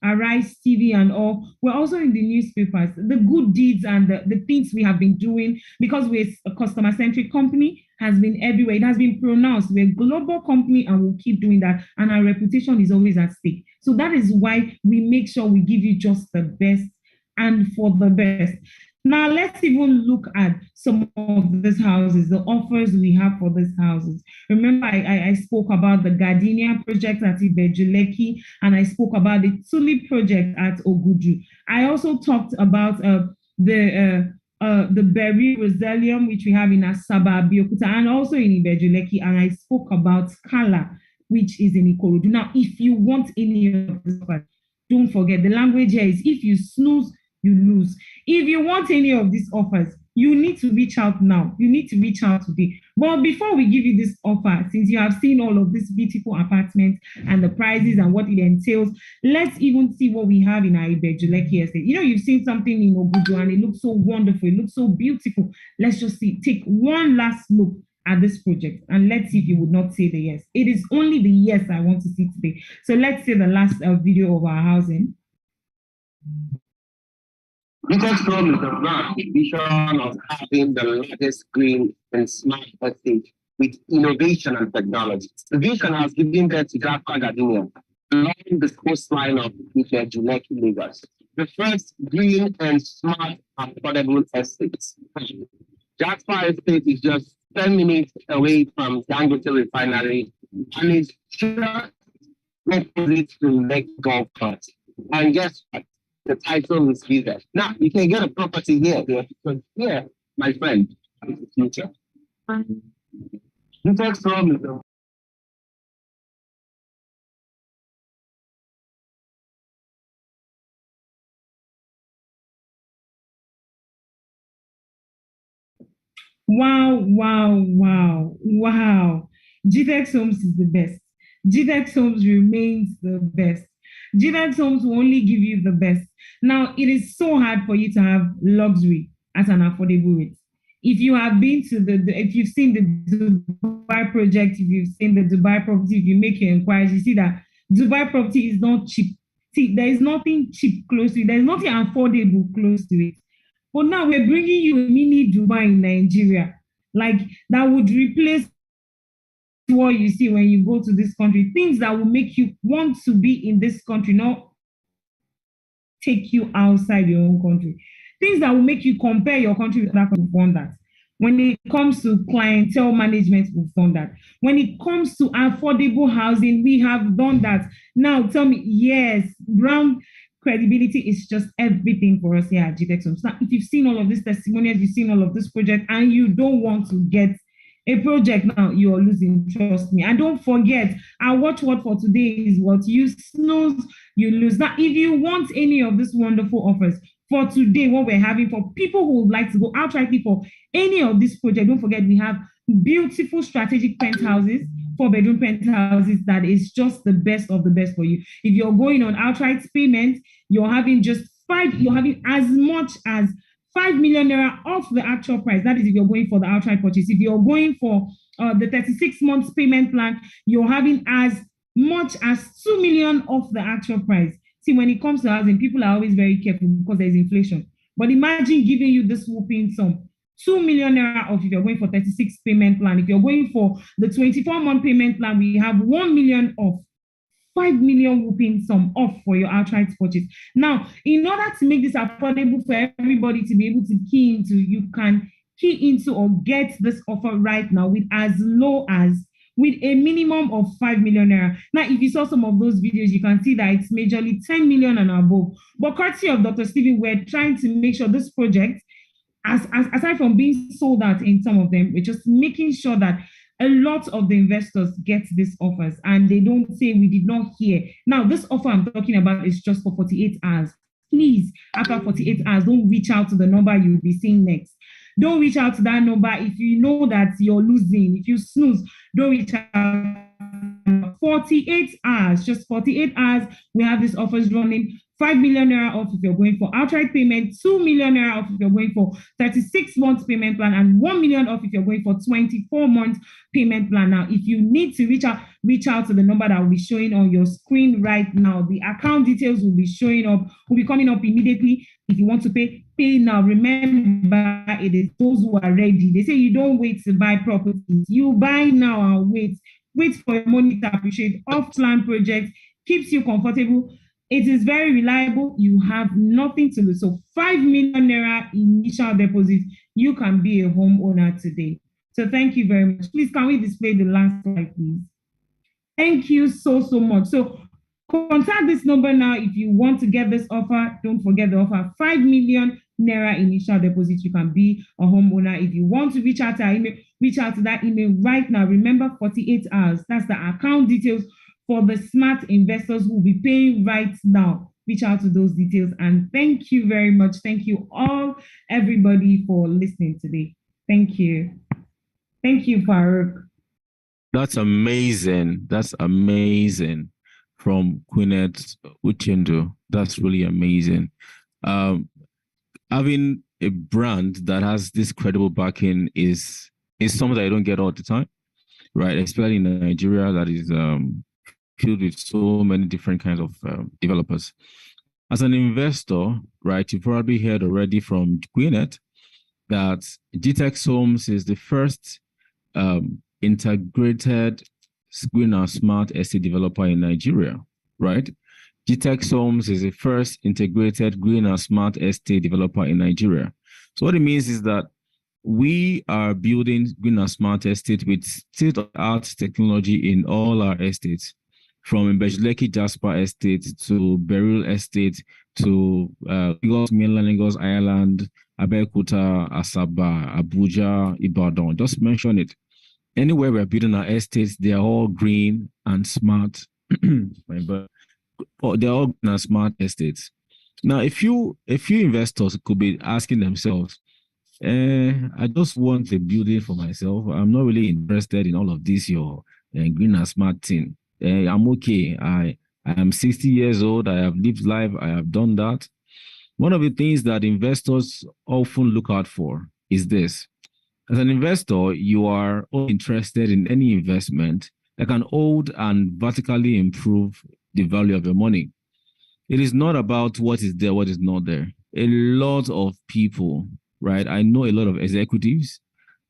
Arise TV and all, we're also in the newspapers. The good deeds and the things we have been doing, because we're a customer-centric company, has been everywhere. It has been pronounced. We're a global company and we'll keep doing that. And our reputation is always at stake. So that is why we make sure we give you just the best and for the best. Now let's even look at some of these houses, the offers we have for these houses. Remember, I spoke about the Gardenia project at Ibejuleki, and I spoke about the Tulip project at Oguju. I also talked about the Berry Roselium, which we have in Asaba, Biokuta, and also in Ibejuleki, and I spoke about Kala, which is in Ikorodu. Now, if you want any of this, don't forget the language here is if you snooze, you lose. If you want any of these offers, you need to reach out now. You need to reach out today. But before we give you this offer, since you have seen all of these beautiful apartments and the prices and what it entails, let's even see what we have in our Ibejuleki estate. You know, you've seen something in Ogudu and it looks so wonderful. It looks so beautiful. Let's just see. Take one last look at this project and let's see if you would not say the yes. It is only the yes I want to see today. So let's see the last video of our housing. Gtext Home is a brand with vision of having the largest green and smart estate with innovation and technology. The vision has given birth to Jasper Gardenia along the coastline of Ibejuleki, Lagos. The first green and smart affordable estate. Jasper Estate is just 10 minutes away from Dangote Refinery and is just opposite to Lake Golf Course. And guess what? The title is given. Now, you can get a property here, because here, my friend, is the future. Gtext Home is the Wow, wow, wow, wow. Gtext Homes is the best. Gtext Homes remains the best. Gtext Homes will only give you the best. Now, it is so hard for you to have luxury at an affordable rate. If you have been to if you've seen the Dubai project, if you've seen the Dubai property, if you make your inquiries, you see that Dubai property is not cheap. See, there is nothing cheap close to it. There's nothing affordable close to it. But now we're bringing you a mini Dubai in Nigeria, like that would replace what you see when you go to this country, things that will make you want to be in this country, not take you outside your own country. Things that will make you compare your country with that country, we've done that. When it comes to clientele management, we've done that. When it comes to affordable housing, we have done that. Now tell me, yes, brand credibility is just everything for us here at Gtext Homes. Now, if you've seen all of these testimonials, you've seen all of this project, and you don't want to get a project now, you're losing, trust me. And don't forget, our watchword for today is what you snooze, you lose. Now, if you want any of these wonderful offers for today, what we're having for people who would like to go outrightly for any of these projects, don't forget we have beautiful strategic penthouses, 4-bedroom penthouses that is just the best of the best for you. If you're going on outright payment, you're having as much as 5 million naira off the actual price. That is if you're going for the outright purchase. If you're going for the 36 months payment plan, you're having as much as 2 million off the actual price. See, when it comes to housing, people are always very careful because there's inflation. But imagine giving you this whooping sum, 2 million naira off if you're going for 36 payment plan. If you're going for the 24-month payment plan, we have 1 million off. 5 million whooping sum off for your outright purchase. Now, in order to make this affordable for everybody to be able to key into, you can key into or get this offer right now with as low as with a minimum of 5 million naira. Now, if you saw some of those videos, you can see that it's majorly 10 million and above. But courtesy of Dr. Stephen, we're trying to make sure this project, aside from being sold out in some of them, we're just making sure that a lot of the investors get these offers and they don't say we did not hear. Now, this offer I'm talking about is just for 48 hours. Please, after 48 hours, don't reach out to the number you'll be seeing next. Don't reach out to that number if you know that you're losing. If you snooze, don't reach out. 48 hours, just 48 hours, we have these offers running. 5 million naira off if you're going for outright payment, 2 million naira off if you're going for 36 months payment plan, and 1 million off if you're going for 24 months payment plan. Now, if you need to reach out to the number that will be showing on your screen right now. The account details will be showing up, will be coming up immediately. If you want to pay now. Remember, it is those who are ready. They say you don't wait to buy properties. You buy now and wait. Wait for your money to appreciate. Off-plan project keeps you comfortable. It is very reliable. You have nothing to lose. So 5 million naira initial deposit, you can be a homeowner today. So thank you very much. Please, can we display the last slide, please? Thank you so much. So contact this number now if you want to get this offer. Don't forget the offer, 5 million naira initial deposit. You can be a homeowner. If you want to reach out to our email, reach out to that email right now. Remember, 48 hours. That's the account details for the smart investors who will be paying right now. Reach out to those details. And thank you very much. Thank you all, everybody, for listening today. Thank you. Thank you, Farouk. That's amazing. That's amazing. From Queenette Uchendu. That's really amazing. Having a brand that has this credible backing is something that I don't get all the time, right? Especially in Nigeria, that is filled with so many different kinds of developers. As an investor, right, you probably heard already from Queenette that Gtext Homes is the first integrated green and smart estate developer in Nigeria, right? Gtext Homes is the first integrated green and smart estate developer in Nigeria. So what it means is that we are building green and smart estate with state-of-the-art technology in all our estates, from Mbejuleki Jasper Estate to Beryl Estate to Lagos, mainland Lagos, Ireland, Abeokuta, Asaba, Abuja, Ibadan. Just mention it. Anywhere we're building our estates, they are all green and smart. But they're all green and smart estates. Now, if you investors could be asking themselves, I just want a building for myself. I'm not really interested in all of this, your green and smart thing. I'm okay. I am 60 years old. I have lived life. I have done that. One of the things that investors often look out for is this. As an investor, you are interested in any investment that can hold and vertically improve the value of your money. It is not about what is there, what is not there. A lot of people, right? I know a lot of executives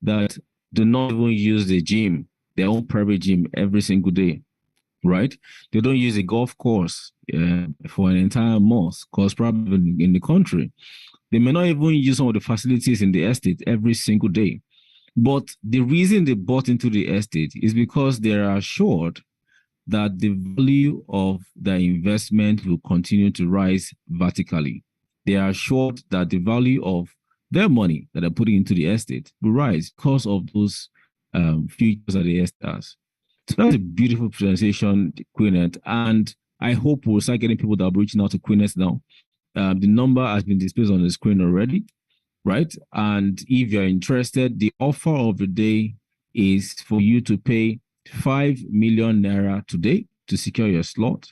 that do not even use the gym, their own private gym, every single day, right? They don't use a golf course for an entire month, because probably in the country, they may not even use some of the facilities in the estate every single day. But the reason they bought into the estate is because they are assured that the value of their investment will continue to rise vertically. They are assured that the value of their money that they're putting into the estate will rise because of those features that the estate has. So that's a beautiful presentation, Queenette, and I hope we'll start getting people that are reaching out to Queenette now. The number has been displayed on the screen already, right? And if you're interested, the offer of the day is for you to pay 5 million naira today to secure your slot,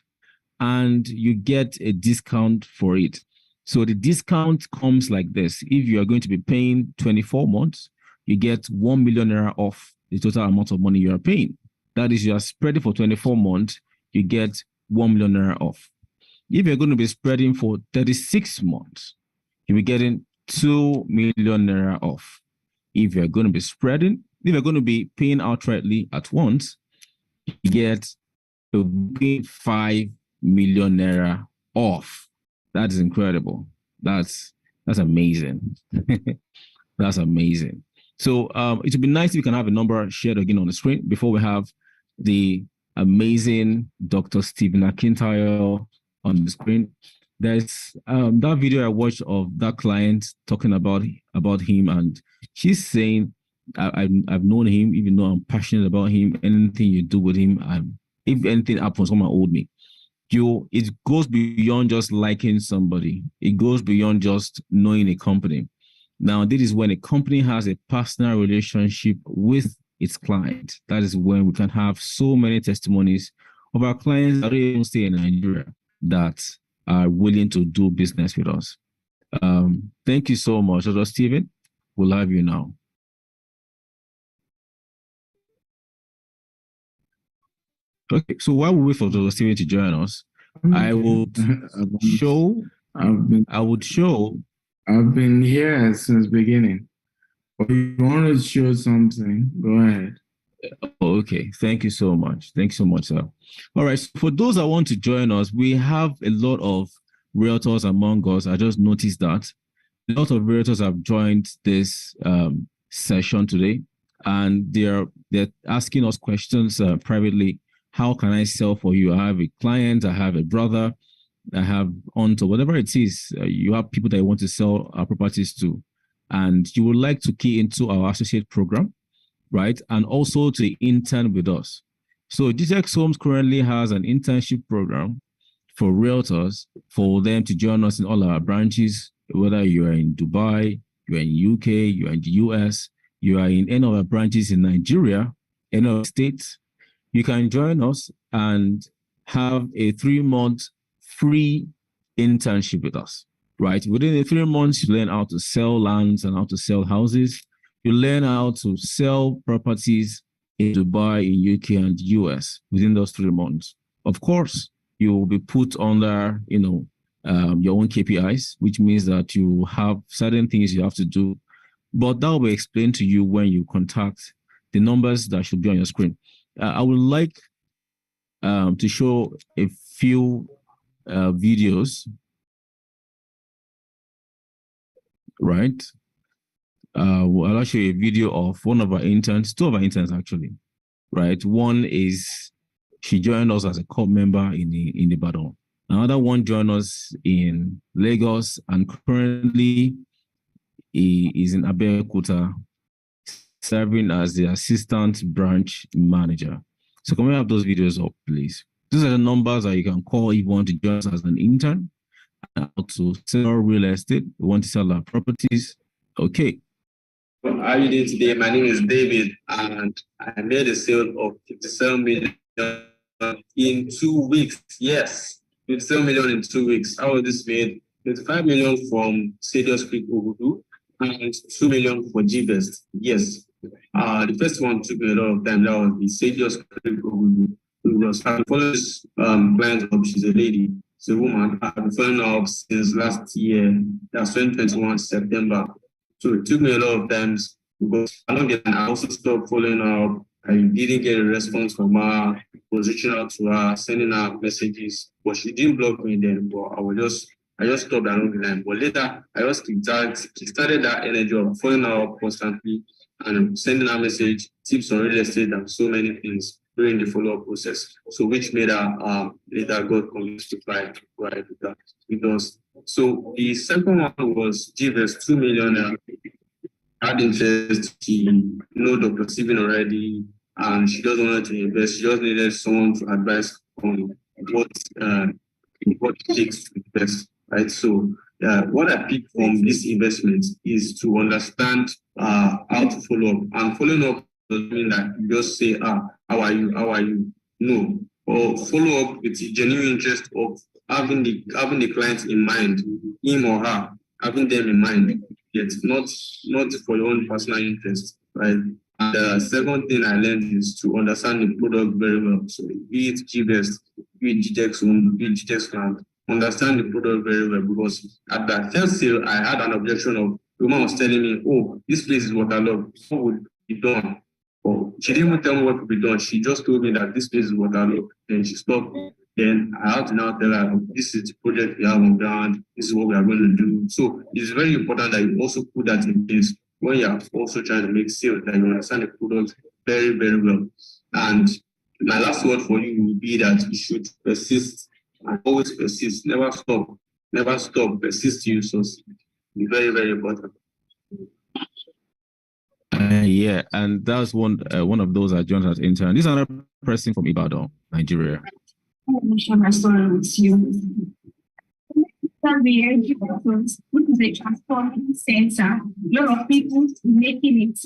and you get a discount for it. So the discount comes like this. If you are going to be paying 24 months, you get 1 million naira off the total amount of money you are paying. That is, you are spreading for 24 months, you get 1 million naira off. If you're going to be spreading for 36 months, you'll be getting 2 million naira off. If you're going to be spreading, if you're going to be paying outrightly at once, you get 5 million naira off. That is incredible. That's amazing. That's amazing. So it would be nice if we can have a number shared again on the screen before we have the amazing Dr. Stephen Akintayo on the screen. There's that video I watched of that client talking about him, and she's saying, I've known him, even though I'm passionate about him. Anything you do with him, if anything happens, someone owed me. It goes beyond just liking somebody. It goes beyond just knowing a company. Now, this is when a company has a personal relationship with its client. That is when we can have so many testimonies of our clients that don't even stay in Nigeria that are willing to do business with us. Thank you so much, Dr. Stephen. We'll have you now. Okay, so while we wait for Dr. Stephen to join us, I would show. I've been here since beginning. But if you want to show something, go ahead. Okay, thank you so much. Thank you so much, sir. All right, so for those that want to join us, we have a lot of realtors among us. I just noticed that a lot of realtors have joined this session today, and they're asking us questions privately. How can I sell for you? I have a client, I have a brother, I have onto whatever it is. You have people that you want to sell our properties to, and you would like to key into our associate program, right? And also to intern with us. So Gtext Homes currently has an internship program for realtors for them to join us in all our branches, whether you are in Dubai, you are in UK, you are in the US, you are in any of our branches in Nigeria, any other states, you can join us and have a 3-month free internship with us, right? Within the 3 months, you learn how to sell lands and how to sell houses. You learn how to sell properties in Dubai, in UK, and US within those 3 months. Of course, you will be put under, your own KPIs, which means that you have certain things you have to do, but that will be explained to you when you contact the numbers that should be on your screen. I would like to show a few videos, right? I'll show you a video of one of our interns, 2 of our interns actually, right? One is, she joined us as a corps member in Ibadan. Another one joined us in Lagos, and currently he is in Abeokuta, serving as the assistant branch manager. So can we have those videos up, please? These are the numbers that you can call if you want to join us as an intern, how to sell real estate, you want to sell our properties. Okay. How are you doing today? My name is David, and I made a sale of 57 million in 2 weeks. Yes, 57 million in 2 weeks. How was this made? 25 million from Sadios Creek Ogudu and 2 million for Gtext. Yes. The first one took me a lot of time. That was the Sadios Creek Ogudu. I've followed this client up. She's a lady. It's a woman. I've been following her up since last year. That's 2021 September. So it took me a lot of times because I also stopped following her up. I didn't get a response from her. I was reaching out to her, sending her messages, but she didn't block me then. But I just stopped along the line. But later, I just kickstarted that energy of following her up constantly and sending her message, tips on real estate and so many things during the follow-up process. So which made her later got convinced to buy with us. So the second one was Gtext, 2 million. Had interest. She know Dr. Steven already, and she doesn't want to invest. She just needed someone to advise on what it takes to invest, right? So what I picked from this investment is to understand how to follow up. And following up doesn't mean that you just say, how are you? No. Or follow up with the genuine interest of having the client in mind, him or her, having them in mind, yet not for your own personal interest, right? And the second thing I learned is to understand the product very well. So be it Gtext, be it Gtext Home, be it Gtext Land, understand the product very well, because at that first sale, I had an objection of the woman was telling me, oh, this place is what I love. What would be done? Oh, she didn't even tell me what would be done. She just told me that this place is what I love. Then she stopped. Then I have to now tell her, this is the project we have on ground. This is what we are going to do. So it's very important that you also put that in place when you are also trying to make sales, that you understand the product very, very well. And my last word for you will be that you should persist and always persist. Never stop. Never stop. Persist till you succeed. It's very, very important. Yeah, and that's one of those I joined as intern. This is another person from Ibadan, Nigeria. I want to share my story with you. Which is a transforming center. A lot of people making it.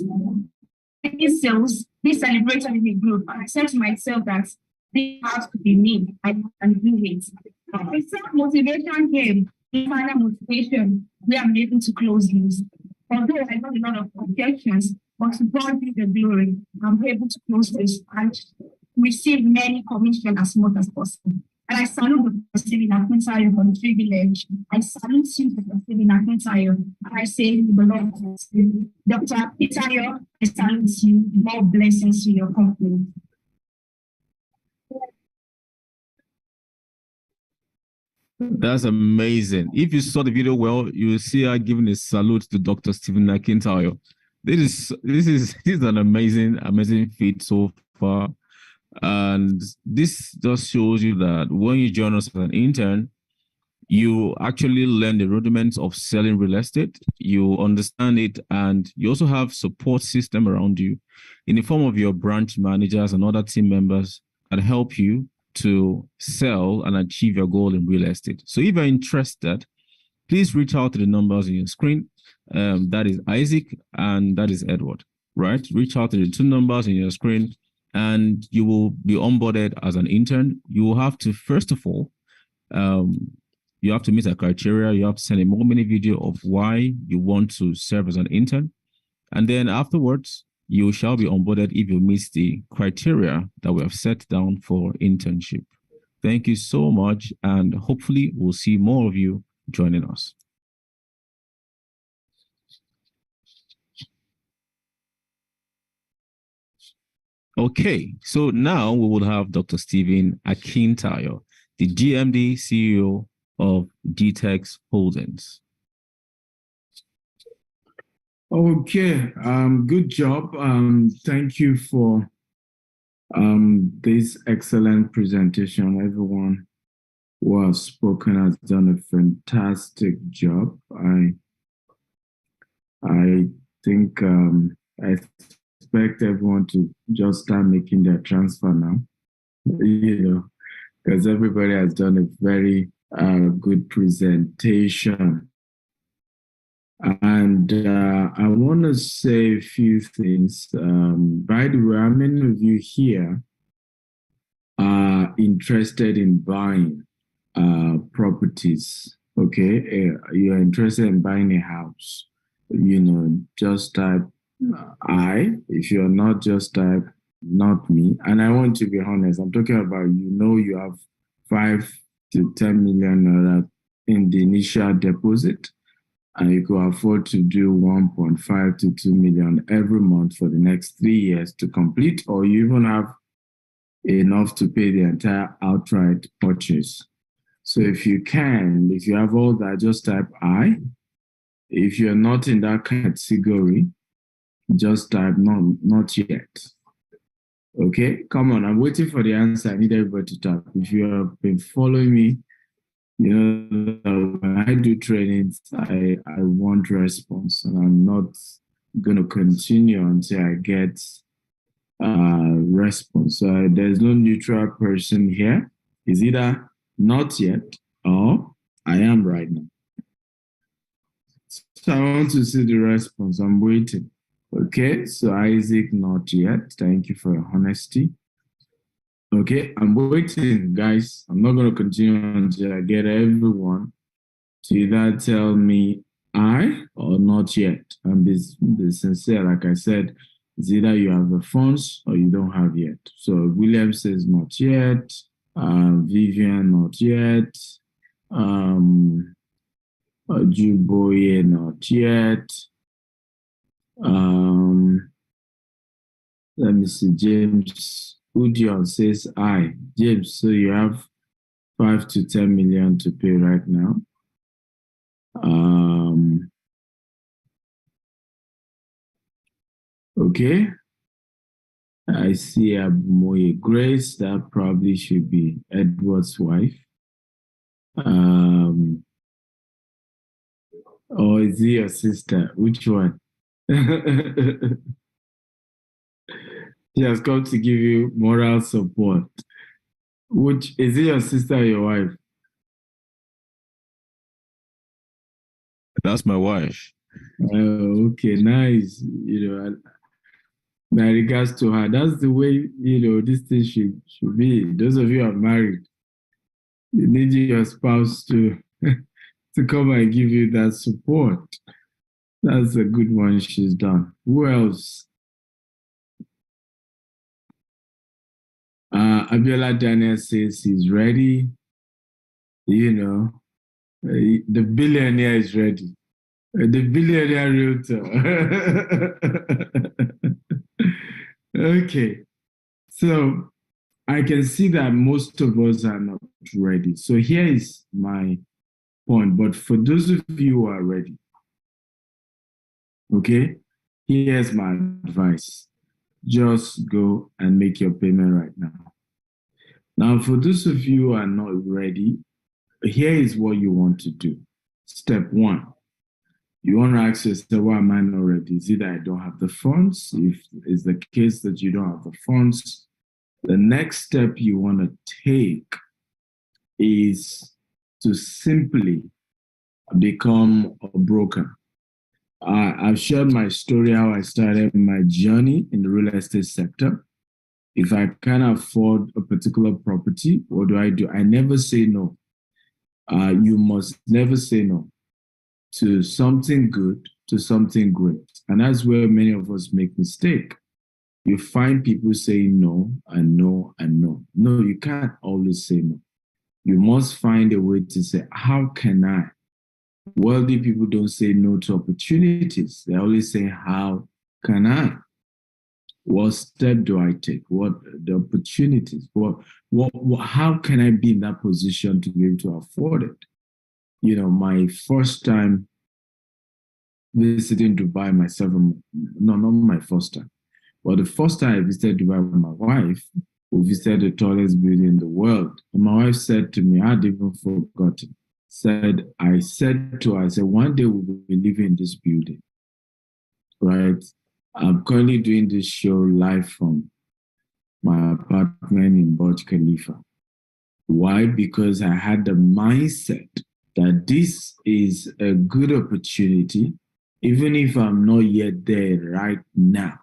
Making sales, this celebration in a group. I said to myself that this has to be me. I can do it. It's motivation came. The final motivation, we are able to close this. Although I got a lot of objections, but to God be the glory, I'm able to close this and receive many commissions as much as possible. And I salute Dr. Stephen Akintayo for the privilege. I salute you, Dr. Stephen Akintayo. And I say, the Lord bless you. Dr. Akintayo, I salute you. More blessings to your company. That's amazing. If you saw the video well, you will see her giving a salute to Dr. Stephen Akintayo. This is an amazing feat so far. And this just shows you that when you join us as an intern, you actually learn the rudiments of selling real estate. You understand it, and you also have support system around you in the form of your branch managers and other team members that help you to sell and achieve your goal in real estate. So if you're interested, please reach out to the numbers on your screen. That is Isaac and that is Edward, right? Reach out to the two numbers on your screen and you will be onboarded as an intern. You will have to, first of all, you have to meet a criteria. You have to send a mini video of why you want to serve as an intern. And then afterwards, you shall be onboarded if you meet the criteria that we have set down for internship. Thank you so much. And hopefully we'll see more of you joining us. Okay, so now we will have Dr. Stephen Akintayo, the GMD CEO of Gtext Holdings. Okay, good job. Thank you for this excellent presentation. Everyone who has spoken has done a fantastic job. I think I expect everyone to just start making their transfer now, because everybody has done a very good presentation. And I want to say a few things. By the way, how many of you here are interested in buying properties? Okay, you're interested in buying a house. Just type I. If you're not, just type not me. And I want to be honest, I'm talking about, you have 5 to 10 million in the initial deposit, and you could afford to do 1.5 to 2 million every month for the next 3 years to complete, or you even have enough to pay the entire outright purchase. So if you have all that, just type I. If you're not in that category, just type not yet. Okay, come on, I'm waiting for the answer. I need everybody to type. If you have been following me, when I do trainings, I want response, and I'm not going to continue until I get response. So there's no neutral person here. It's either not yet or I am right now. So I want to see the response. I'm waiting. Okay, so Isaac, not yet. Thank you for your honesty. Okay, I'm waiting, guys. I'm not going to continue until I get everyone to either tell me I or not yet. And be sincere, like I said, it's either you have the funds or you don't have yet. So William says not yet. Vivian, not yet. Juboye, not yet. Let me see, James Udion says I. James, so you have 5 to 10 million to pay right now. Okay. I see Moye Grace. That probably should be Edward's wife. Or is he your sister? Which one? She has come to give you moral support. Which is it, your sister or your wife? That's my wife. Okay, nice. My regards to her. That's the way this thing should be. Those of you who are married, you need your spouse to to come and give you that support. That's a good one she's done. Who else? Abiola Daniel says he's ready. You know, the billionaire is ready. The billionaire realtor. Okay, so I can see that most of us are not ready. So here is my point. But for those of you who are ready, okay, here's my advice. Just go and make your payment right now. Now, for those of you who are not ready, here is what you want to do. Step one, you want to ask yourself, why am I not ready? Is it that I don't have the funds? If it's the case that you don't have the funds, the next step you want to take is to simply become a broker. I've shared my story, how I started my journey in the real estate sector. If I can't afford a particular property, what do? I never say no. You must never say no to something good, to something great. And that's where many of us make mistake. You find people saying no and no and no. No, you can't always say no. You must find a way to say, how can I? Wealthy people don't say no to opportunities. They always say, how can I? What step do I take? What the opportunities? How can I be in that position to be able to afford it? You know, my first time visiting Dubai myself, no, not my first time, but the first time I visited Dubai with my wife, we visited the tallest building in the world. And my wife said to me, I'd even forgotten, I said to her, I said, one day we'll be living in this building, right? I'm currently doing this show live from my apartment in Burj Khalifa. Why? Because I had the mindset that this is a good opportunity, even if I'm not yet there right now.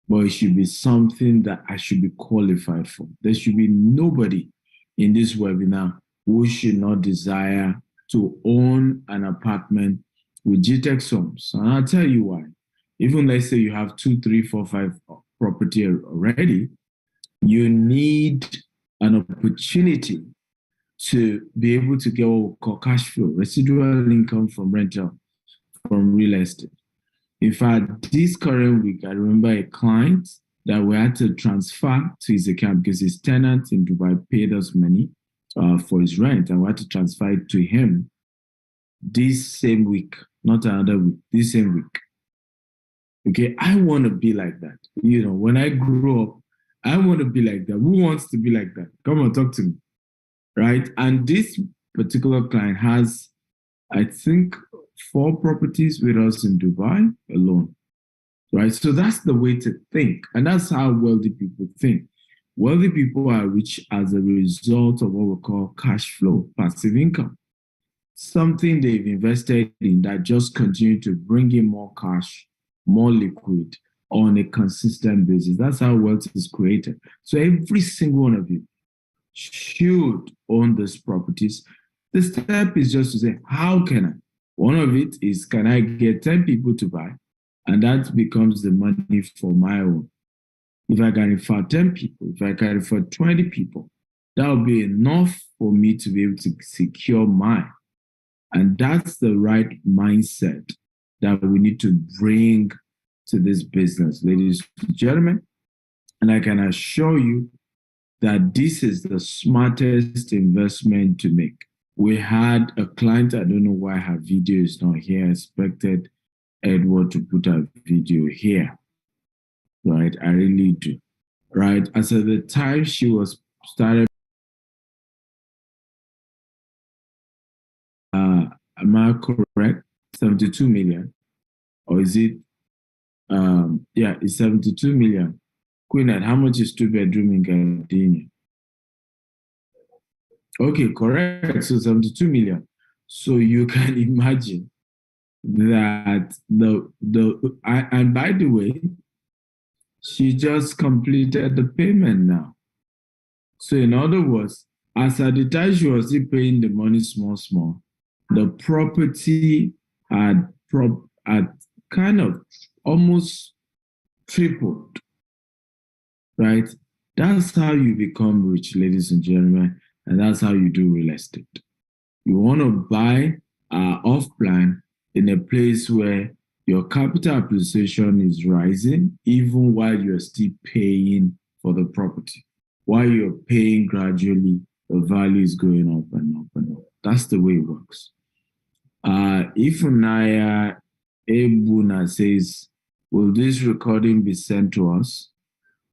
But it should be something that I should be qualified for. There should be nobody in this webinar who should not desire to own an apartment with Gtext homes. And I'll tell you why. Even let's say you have 2, 3, 4, 5 property already, you need an opportunity to be able to get what we call cash flow, residual income from rental, from real estate. In fact, this current week, I remember a client that we had to transfer to his account because his tenant in Dubai paid us money for his rent, and we had to transfer it to him this same week, not another week, this same week. Okay, I want to be like that. You know, when I grow up, I want to be like that. Who wants to be like that? Come on, talk to me. Right? And this particular client has, I think, 4 properties with us in Dubai alone. Right? So that's the way to think. And that's how wealthy people think. Wealthy people are rich as a result of what we call cash flow, passive income. Something they've invested in that just continue to bring in more cash, more liquid on a consistent basis. That's how wealth is created. So every single one of you should own these properties. The step is just to say, how can I? One of it is, can I get 10 people to buy? And that becomes the money for my own. If I can afford 10 people, if I can afford 20 people, that will be enough for me to be able to secure mine. And that's the right mindset that we need to bring to this business, ladies and gentlemen. And I can assure you that this is the smartest investment to make. We had a client, I don't know why her video is not here. I expected Edward to put her video here, right? I really do, right? As at the time she was started, am I correct? 72 million, or is it? Yeah, it's 72 million. Queen, how much is 2-bedroom in Gardenia? Okay, correct. So 72 million. So you can imagine that and by the way, she just completed the payment now. So in other words, as at the time she was still paying the money small, the property had kind of almost tripled, right? That's how you become rich, ladies and gentlemen, and that's how you do real estate. You want to buy off plan in a place where your capital appreciation is rising, even while you're still paying for the property. While you're paying gradually, the value is going up and up and up. That's the way it works. If Unaya Ebuna says, will this recording be sent to us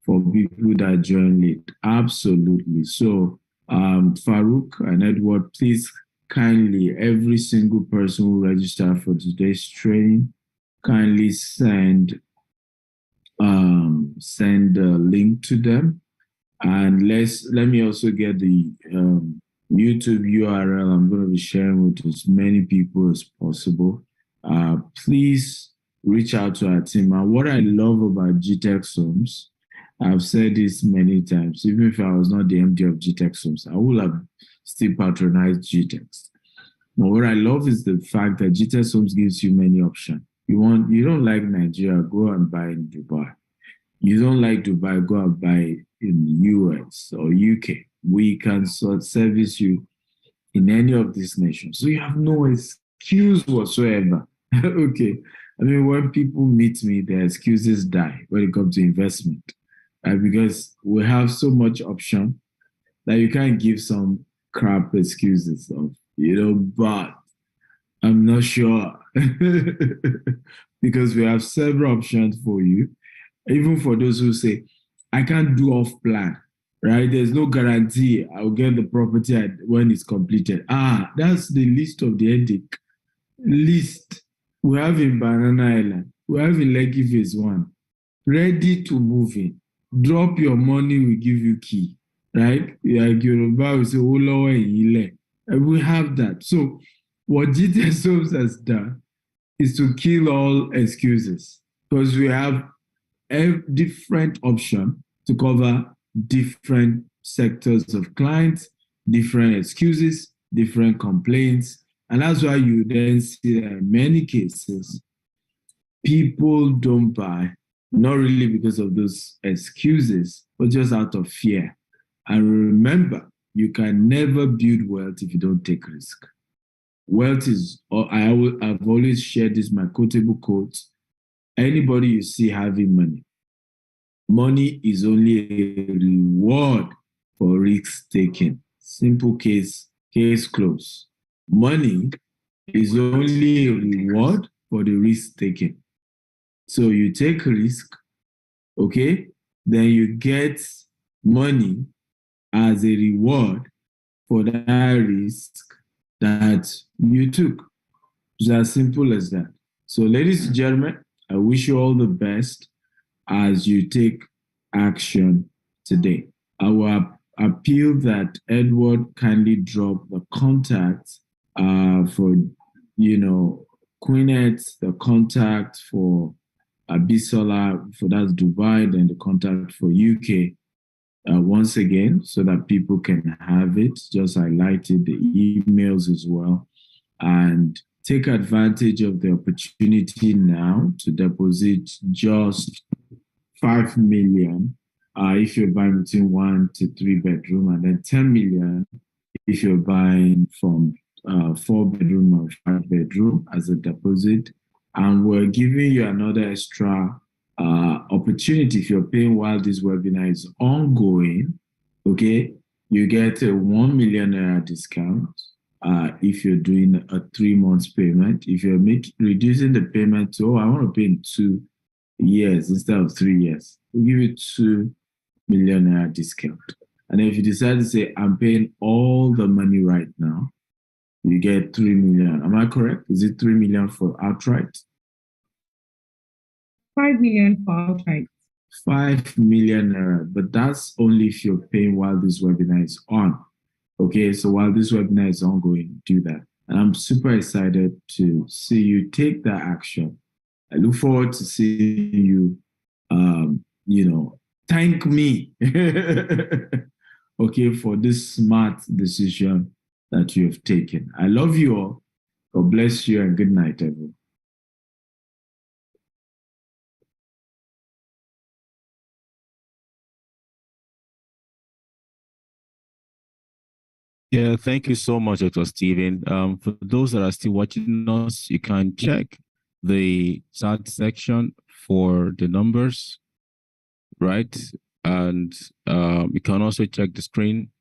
for people that join late? Absolutely. So, Farouk and Edward, please kindly, every single person who registered for today's training, kindly send a link to them. And let me also get the YouTube URL. I'm going to be sharing with as many people as possible. Please reach out to our team. And what I love about Gtext Homes, I've said this many times, even if I was not the MD of Gtext Homes, I would have still patronized Gtext. But what I love is the fact that Gtext Homes gives you many options. You don't like Nigeria, go and buy in Dubai. You don't like Dubai, go and buy in the US or UK. We can service you in any of these nations. So you have no excuse whatsoever. Okay. I mean, when people meet me, their excuses die when it comes to investment. Because we have so much option that you can't give some crap excuses of, but I'm not sure. Because we have several options for you. Even for those who say, I can't do off plan, right? There's no guarantee I'll get the property when it's completed. That's the least of the headache. List. We have in Banana Island. We have in Lekki Phase 1. Ready to move in. Drop your money, we give you key, right? Like Yoruba, we say, we have that. So what Gtext Homes has done is to kill all excuses, because we have a different option to cover different sectors of clients, different excuses, different complaints. And that's why you then see that in many cases, people don't buy, not really because of those excuses, but just out of fear. And remember, you can never build wealth if you don't take risk. Wealth is, I've always shared this, my quotable quote. Anybody you see having money is only a reward for risk taking. Simple case closed. Money is only a reward for the risk taking. So you take risk, okay? Then you get money as a reward for that risk that you took. It's as simple as that. So ladies and gentlemen, I wish you all the best as you take action today. I will appeal that Edward kindly drop the contact for, Queenette, the contact for Abisola, for that's Dubai, then the contact for UK once again, so that people can have it. Just highlighted the emails as well. And take advantage of the opportunity now to deposit just 5 million if you're buying between 1 to 3 bedroom, and then 10 million if you're buying from 4 bedroom or 5 bedroom as a deposit. And we're giving you another extra opportunity. If you're paying while this webinar is ongoing, okay, you get a 1 million naira discount. If you're doing a 3 months payment, if you're reducing the payment to, I want to pay in 2 years instead of 3 years, we'll give you 2 million naira discount. And if you decide to say, I'm paying all the money right now, you get 3 million. Am I correct? Is it 3 million for outright? 5 million for outright. 5 million naira, but that's only if you're paying while this webinar is on. Okay, so while this webinar is ongoing, do that. And I'm super excited to see you take that action. I look forward to seeing you, thank me, okay, for this smart decision that you have taken. I love you all. God bless you and good night, everyone. Yeah, thank you so much, Dr. Stephen. For those that are still watching us, you can check the chat section for the numbers, right? And you can also check the screen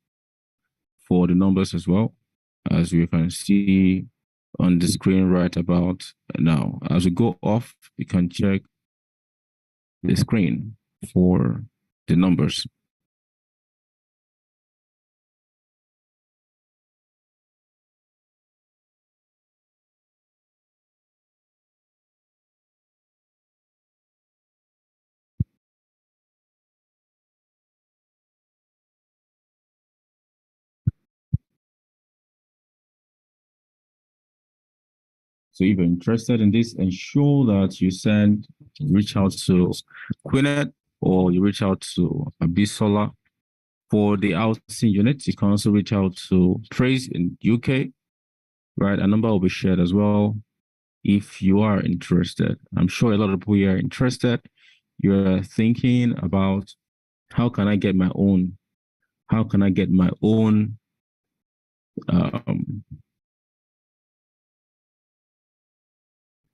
for the numbers as well, as you can see on the screen right about now. As we go off, you can check the screen for the numbers. So if you're interested in this, ensure that you reach out to Quinette or you reach out to Abisola. For the housing units, you can also reach out to Praise in UK, right? A number will be shared as well if you are interested. I'm sure a lot of people here are interested. You're thinking about how can I get my own? How can I get my own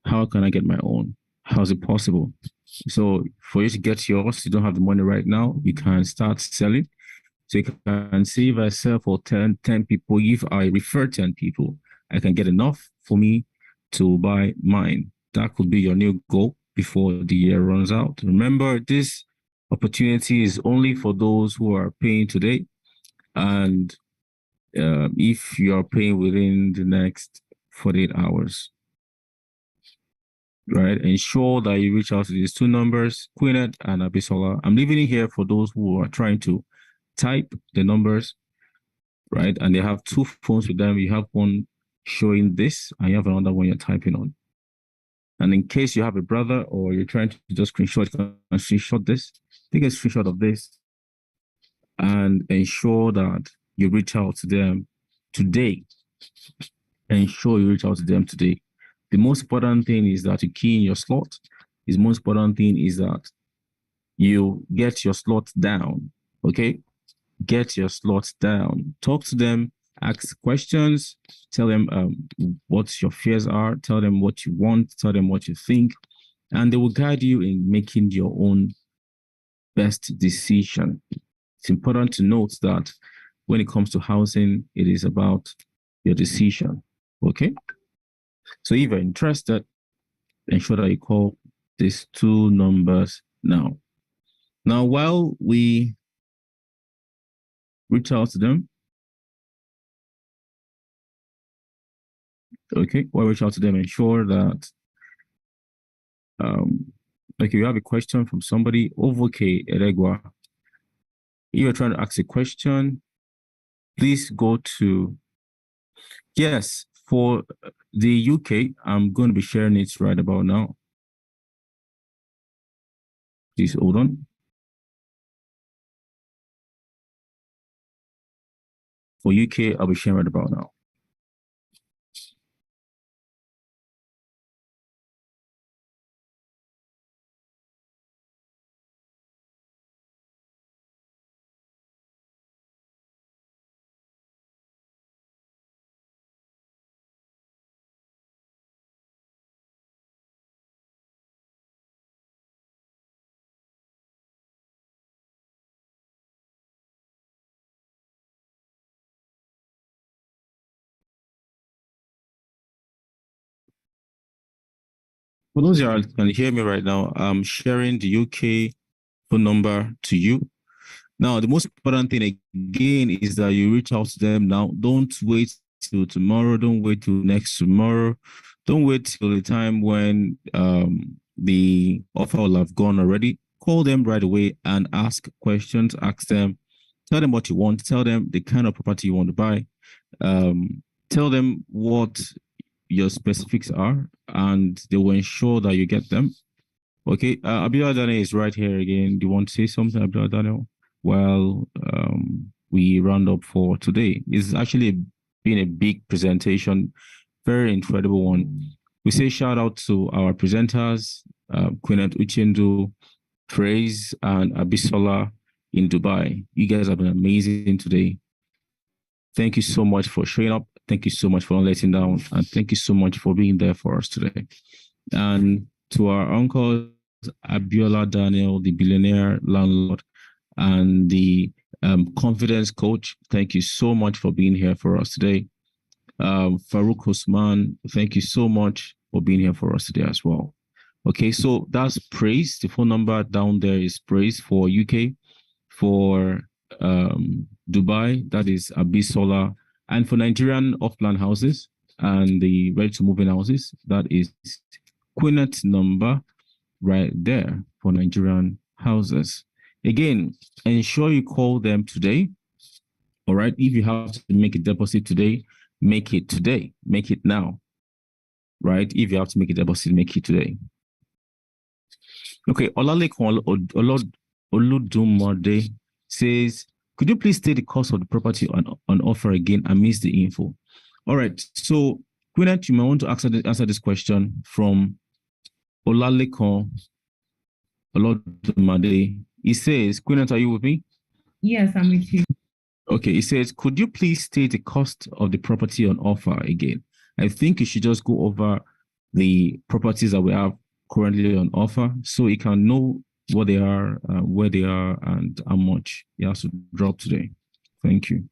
how can I get my own? How's it possible? So for you to get yours, you don't have the money right now, you can start selling. So you can see if I sell for 10 people, if I refer 10 people, I can get enough for me to buy mine. That could be your new goal before the year runs out. Remember, this opportunity is only for those who are paying today. And if you are paying within the next 48 hours, right? Ensure that you reach out to these two numbers, Quinette and Abisola. I'm leaving it here for those who are trying to type the numbers, right? And they have two phones with them. You have one showing this, and you have another one you're typing on. And in case you have a brother or you're trying to just screenshot this, take a screenshot of this and ensure that you reach out to them today. Ensure you reach out to them today. The most important thing is that you key in your slot. The most important thing is that you get your slot down, okay? Get your slots down. Talk to them, ask questions, tell them what your fears are, tell them what you want, tell them what you think, and they will guide you in making your own best decision. It's important to note that when it comes to housing, it is about your decision, okay? So if you're interested, ensure that you call these two numbers now. Now, while we reach out to them, okay, while we reach out to them, ensure that like you have a question from somebody, Ovoke Eregua. If you're trying to ask a question, please go to, yes, for the UK, I'm going to be sharing it right about now. Please hold on. For UK, I'll be sharing right about now. For those who can hear me right now, I'm sharing the UK phone number to you. Now, the most important thing again is that you reach out to them now. Don't wait till tomorrow. Don't wait till next tomorrow. Don't wait till the time when the offer will have gone already. Call them right away and ask questions. Ask them, tell them what you want. Tell them the kind of property you want to buy. Tell them what your specifics are, and they will ensure that you get them. Okay, Abdullah Daniel is right here again. Do you want to say something, Abdullah Daniel? Well, we round up for today. It's actually been a big presentation, very incredible one. We say shout out to our presenters, Quinette Uchendu, Praise, and Abisola in Dubai. You guys have been amazing today. Thank you so much for showing up. Thank you so much for not letting down. And thank you so much for being there for us today. And to our uncles, Abiola Daniel, the billionaire landlord, and the confidence coach, thank you so much for being here for us today. Farouk Osman, thank you so much for being here for us today as well. Okay, so that's praise. The phone number down there is praise for UK, for Dubai, that is Abisola, and for Nigerian off-plan houses and the ready-to-move-in houses, that is Quinnet number right there for Nigerian houses. Again, ensure you call them today. All right, if you have to make a deposit today, make it today. Make it now. Right? If you have to make a deposit, make it today. Okay, Olalekon Oludumade says, could you please state the cost of the property on offer again? I missed the info. All right, so Gwyneth, you might want to answer this question from Olalekon Oludumade. He says, Gwyneth, are you with me? Yes, I'm with you. Okay, he says, could you please state the cost of the property on offer again? I think you should just go over the properties that we have currently on offer so you can know what they are, where they are, and how much it has to drop today. Thank you.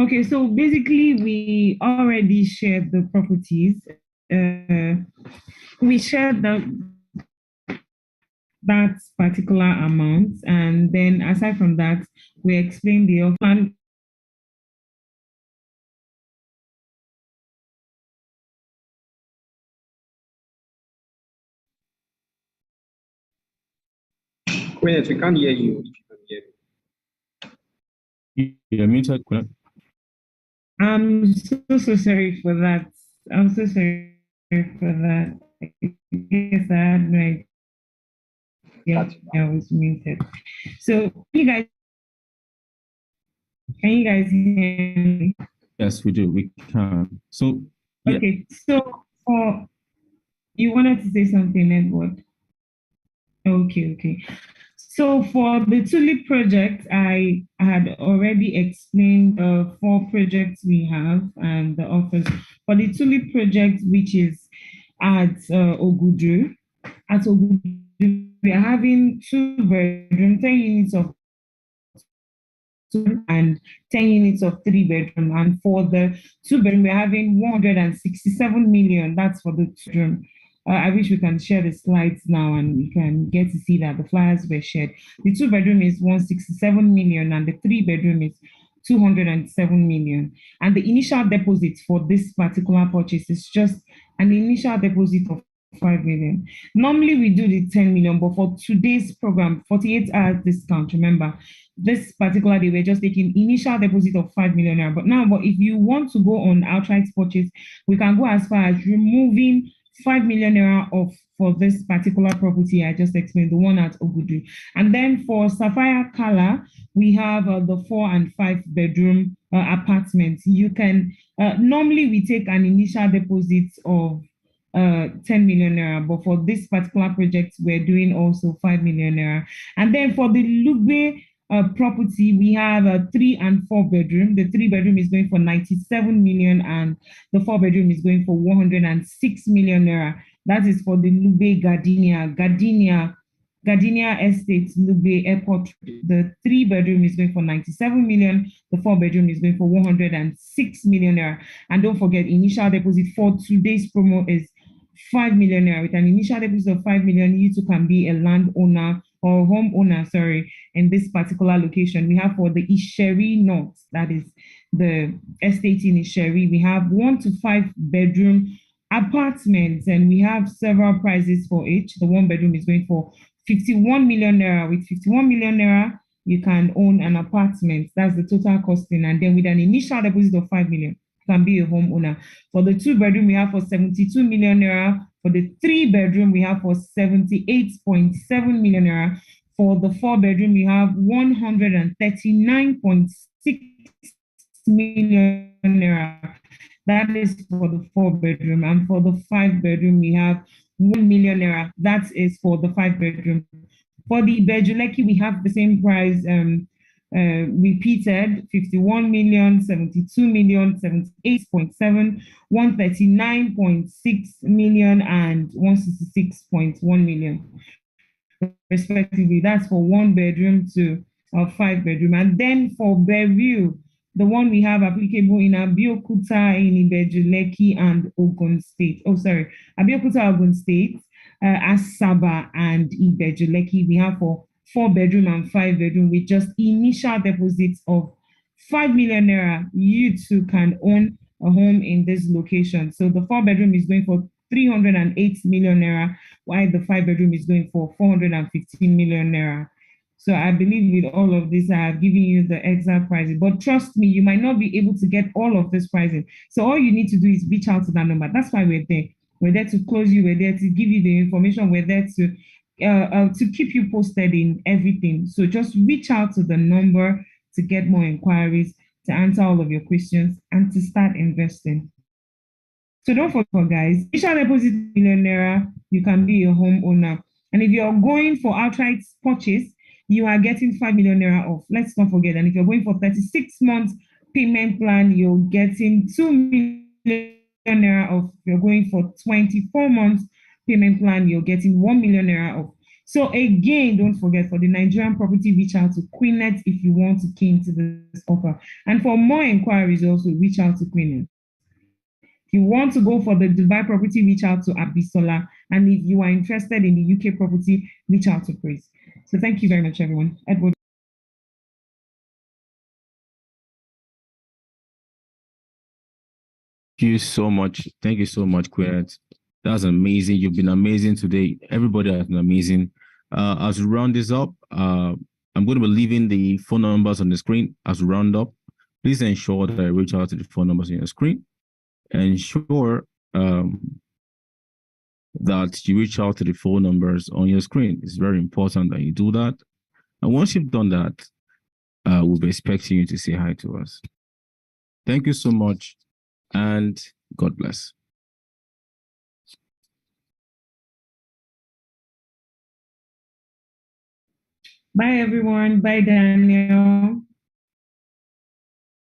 Okay, so basically we already shared the properties. We shared that particular amount, and then aside from that, we explained the offer. Gwyneth, we can't hear you. You're muted, Gwyneth. I'm so sorry for that. I'm so sorry for that. Yes, I had no idea. I was muted. So can you guys hear me? Yes, we do. We can. So yeah. Okay. So you wanted to say something, Edward? Okay. So for the Tulip project, I had already explained 4 projects we have and the offers. For the Tulip project, which is at Ogudu, we are having 2-bedroom, 10 units of 2 and 10 units of 3-bedroom. And for the 2-bedroom, we're having 167 million. That's for the 2-bedroom. I wish we can share the slides now and we can get to see that the flyers were shared. The 2-bedroom is 167 million and the 3-bedroom is 207 million. And the initial deposit for this particular purchase is just an initial deposit of 5 million. Normally we do the 10 million, but for today's program, 48-hour discount, remember, this particular day we're just taking initial deposit of 5 million naira. But if you want to go on outright purchase, we can go as far as removing 5 million naira off for this particular property I just explained, the one at Ogudu. And then for Sapphire Kala, we have the 4 and 5-bedroom apartments. You can normally we take an initial deposit of 10 million naira, but for this particular project, we're doing also 5 million naira. And then for the Lugbe property, we have a 3 and 4-bedroom. The 3-bedroom is going for 97 million and the 4-bedroom is going for 106 million naira. That is for the Lugbe Gardenia Estate, Lugbe Airport. The 3-bedroom is going for 97 million. The 4-bedroom is going for 106 million naira. And don't forget, initial deposit for today's promo is 5 million naira. With an initial deposit of 5 million, you too can be a landowner or homeowner, in this particular location. We have for the Isheri North, that is the estate in Isheri, we have 1 to 5-bedroom apartments, and we have several prices for each. The 1-bedroom is going for 51 million naira. With 51 million naira, you can own an apartment. That's the total costing. And then with an initial deposit of 5 million, you can be a homeowner. For the 2-bedroom, we have for 72 million naira. For the 3-bedroom, we have for 78.7 million naira. For the 4-bedroom, we have 139.6 million naira. That is for the 4-bedroom. And for the 5-bedroom, we have 1 million naira. That is for the 5-bedroom. For the Bejuleki, we have the same price repeated 51 million, 72 million, 78.7, 139.6 million, and 166.1 million, respectively. That's for 1 bedroom to 5 bedroom. And then for Berview, the one we have applicable in Abeokuta, in Ibeju-Lekki, and Ogun State. Oh, sorry, Abeokuta, Ogun State, Asaba, and Ibeju-Lekki, we have for 4 bedroom and 5 bedroom with just initial deposits of 5 million naira. You too can own a home in this location. So the 4 bedroom is going for 308 million naira, while the 5 bedroom is going for 415 million naira. So I believe with all of this, I have given you the exact pricing. But trust me, you might not be able to get all of this pricing. So all you need to do is reach out to that number. That's why we're there. We're there to close you. We're there to give you the information. We're there to keep you posted in everything. So just reach out to the number to get more inquiries, to answer all of your questions, and to start investing. So don't forget, guys, initial deposit million naira, you can be a homeowner. And if you're going for outright purchase, you are getting 5 million naira off. Let's not forget. And if you're going for 36 months payment plan, you're getting 2 million naira off. If you're going for 24 months payment plan, you're getting 1 million naira off. So again, don't forget, for the Nigerian property, reach out to Queenet if you want to key into this offer. And for more inquiries, also reach out to Queenet. If you want to go for the Dubai property, reach out to Abisola. And if you are interested in the UK property, reach out to Praise. So thank you very much, everyone. Edward. Thank you so much. Thank you so much, Queenet. That's amazing. You've been amazing today. Everybody has been amazing. As we round this up, I'm going to be leaving the phone numbers on the screen as we round up. Please ensure that I reach out to the phone numbers on your screen. Ensure that you reach out to the phone numbers on your screen. It's very important that you do that. And once you've done that, we'll be expecting you to say hi to us. Thank you so much, and God bless. Bye, everyone. Bye, Daniel.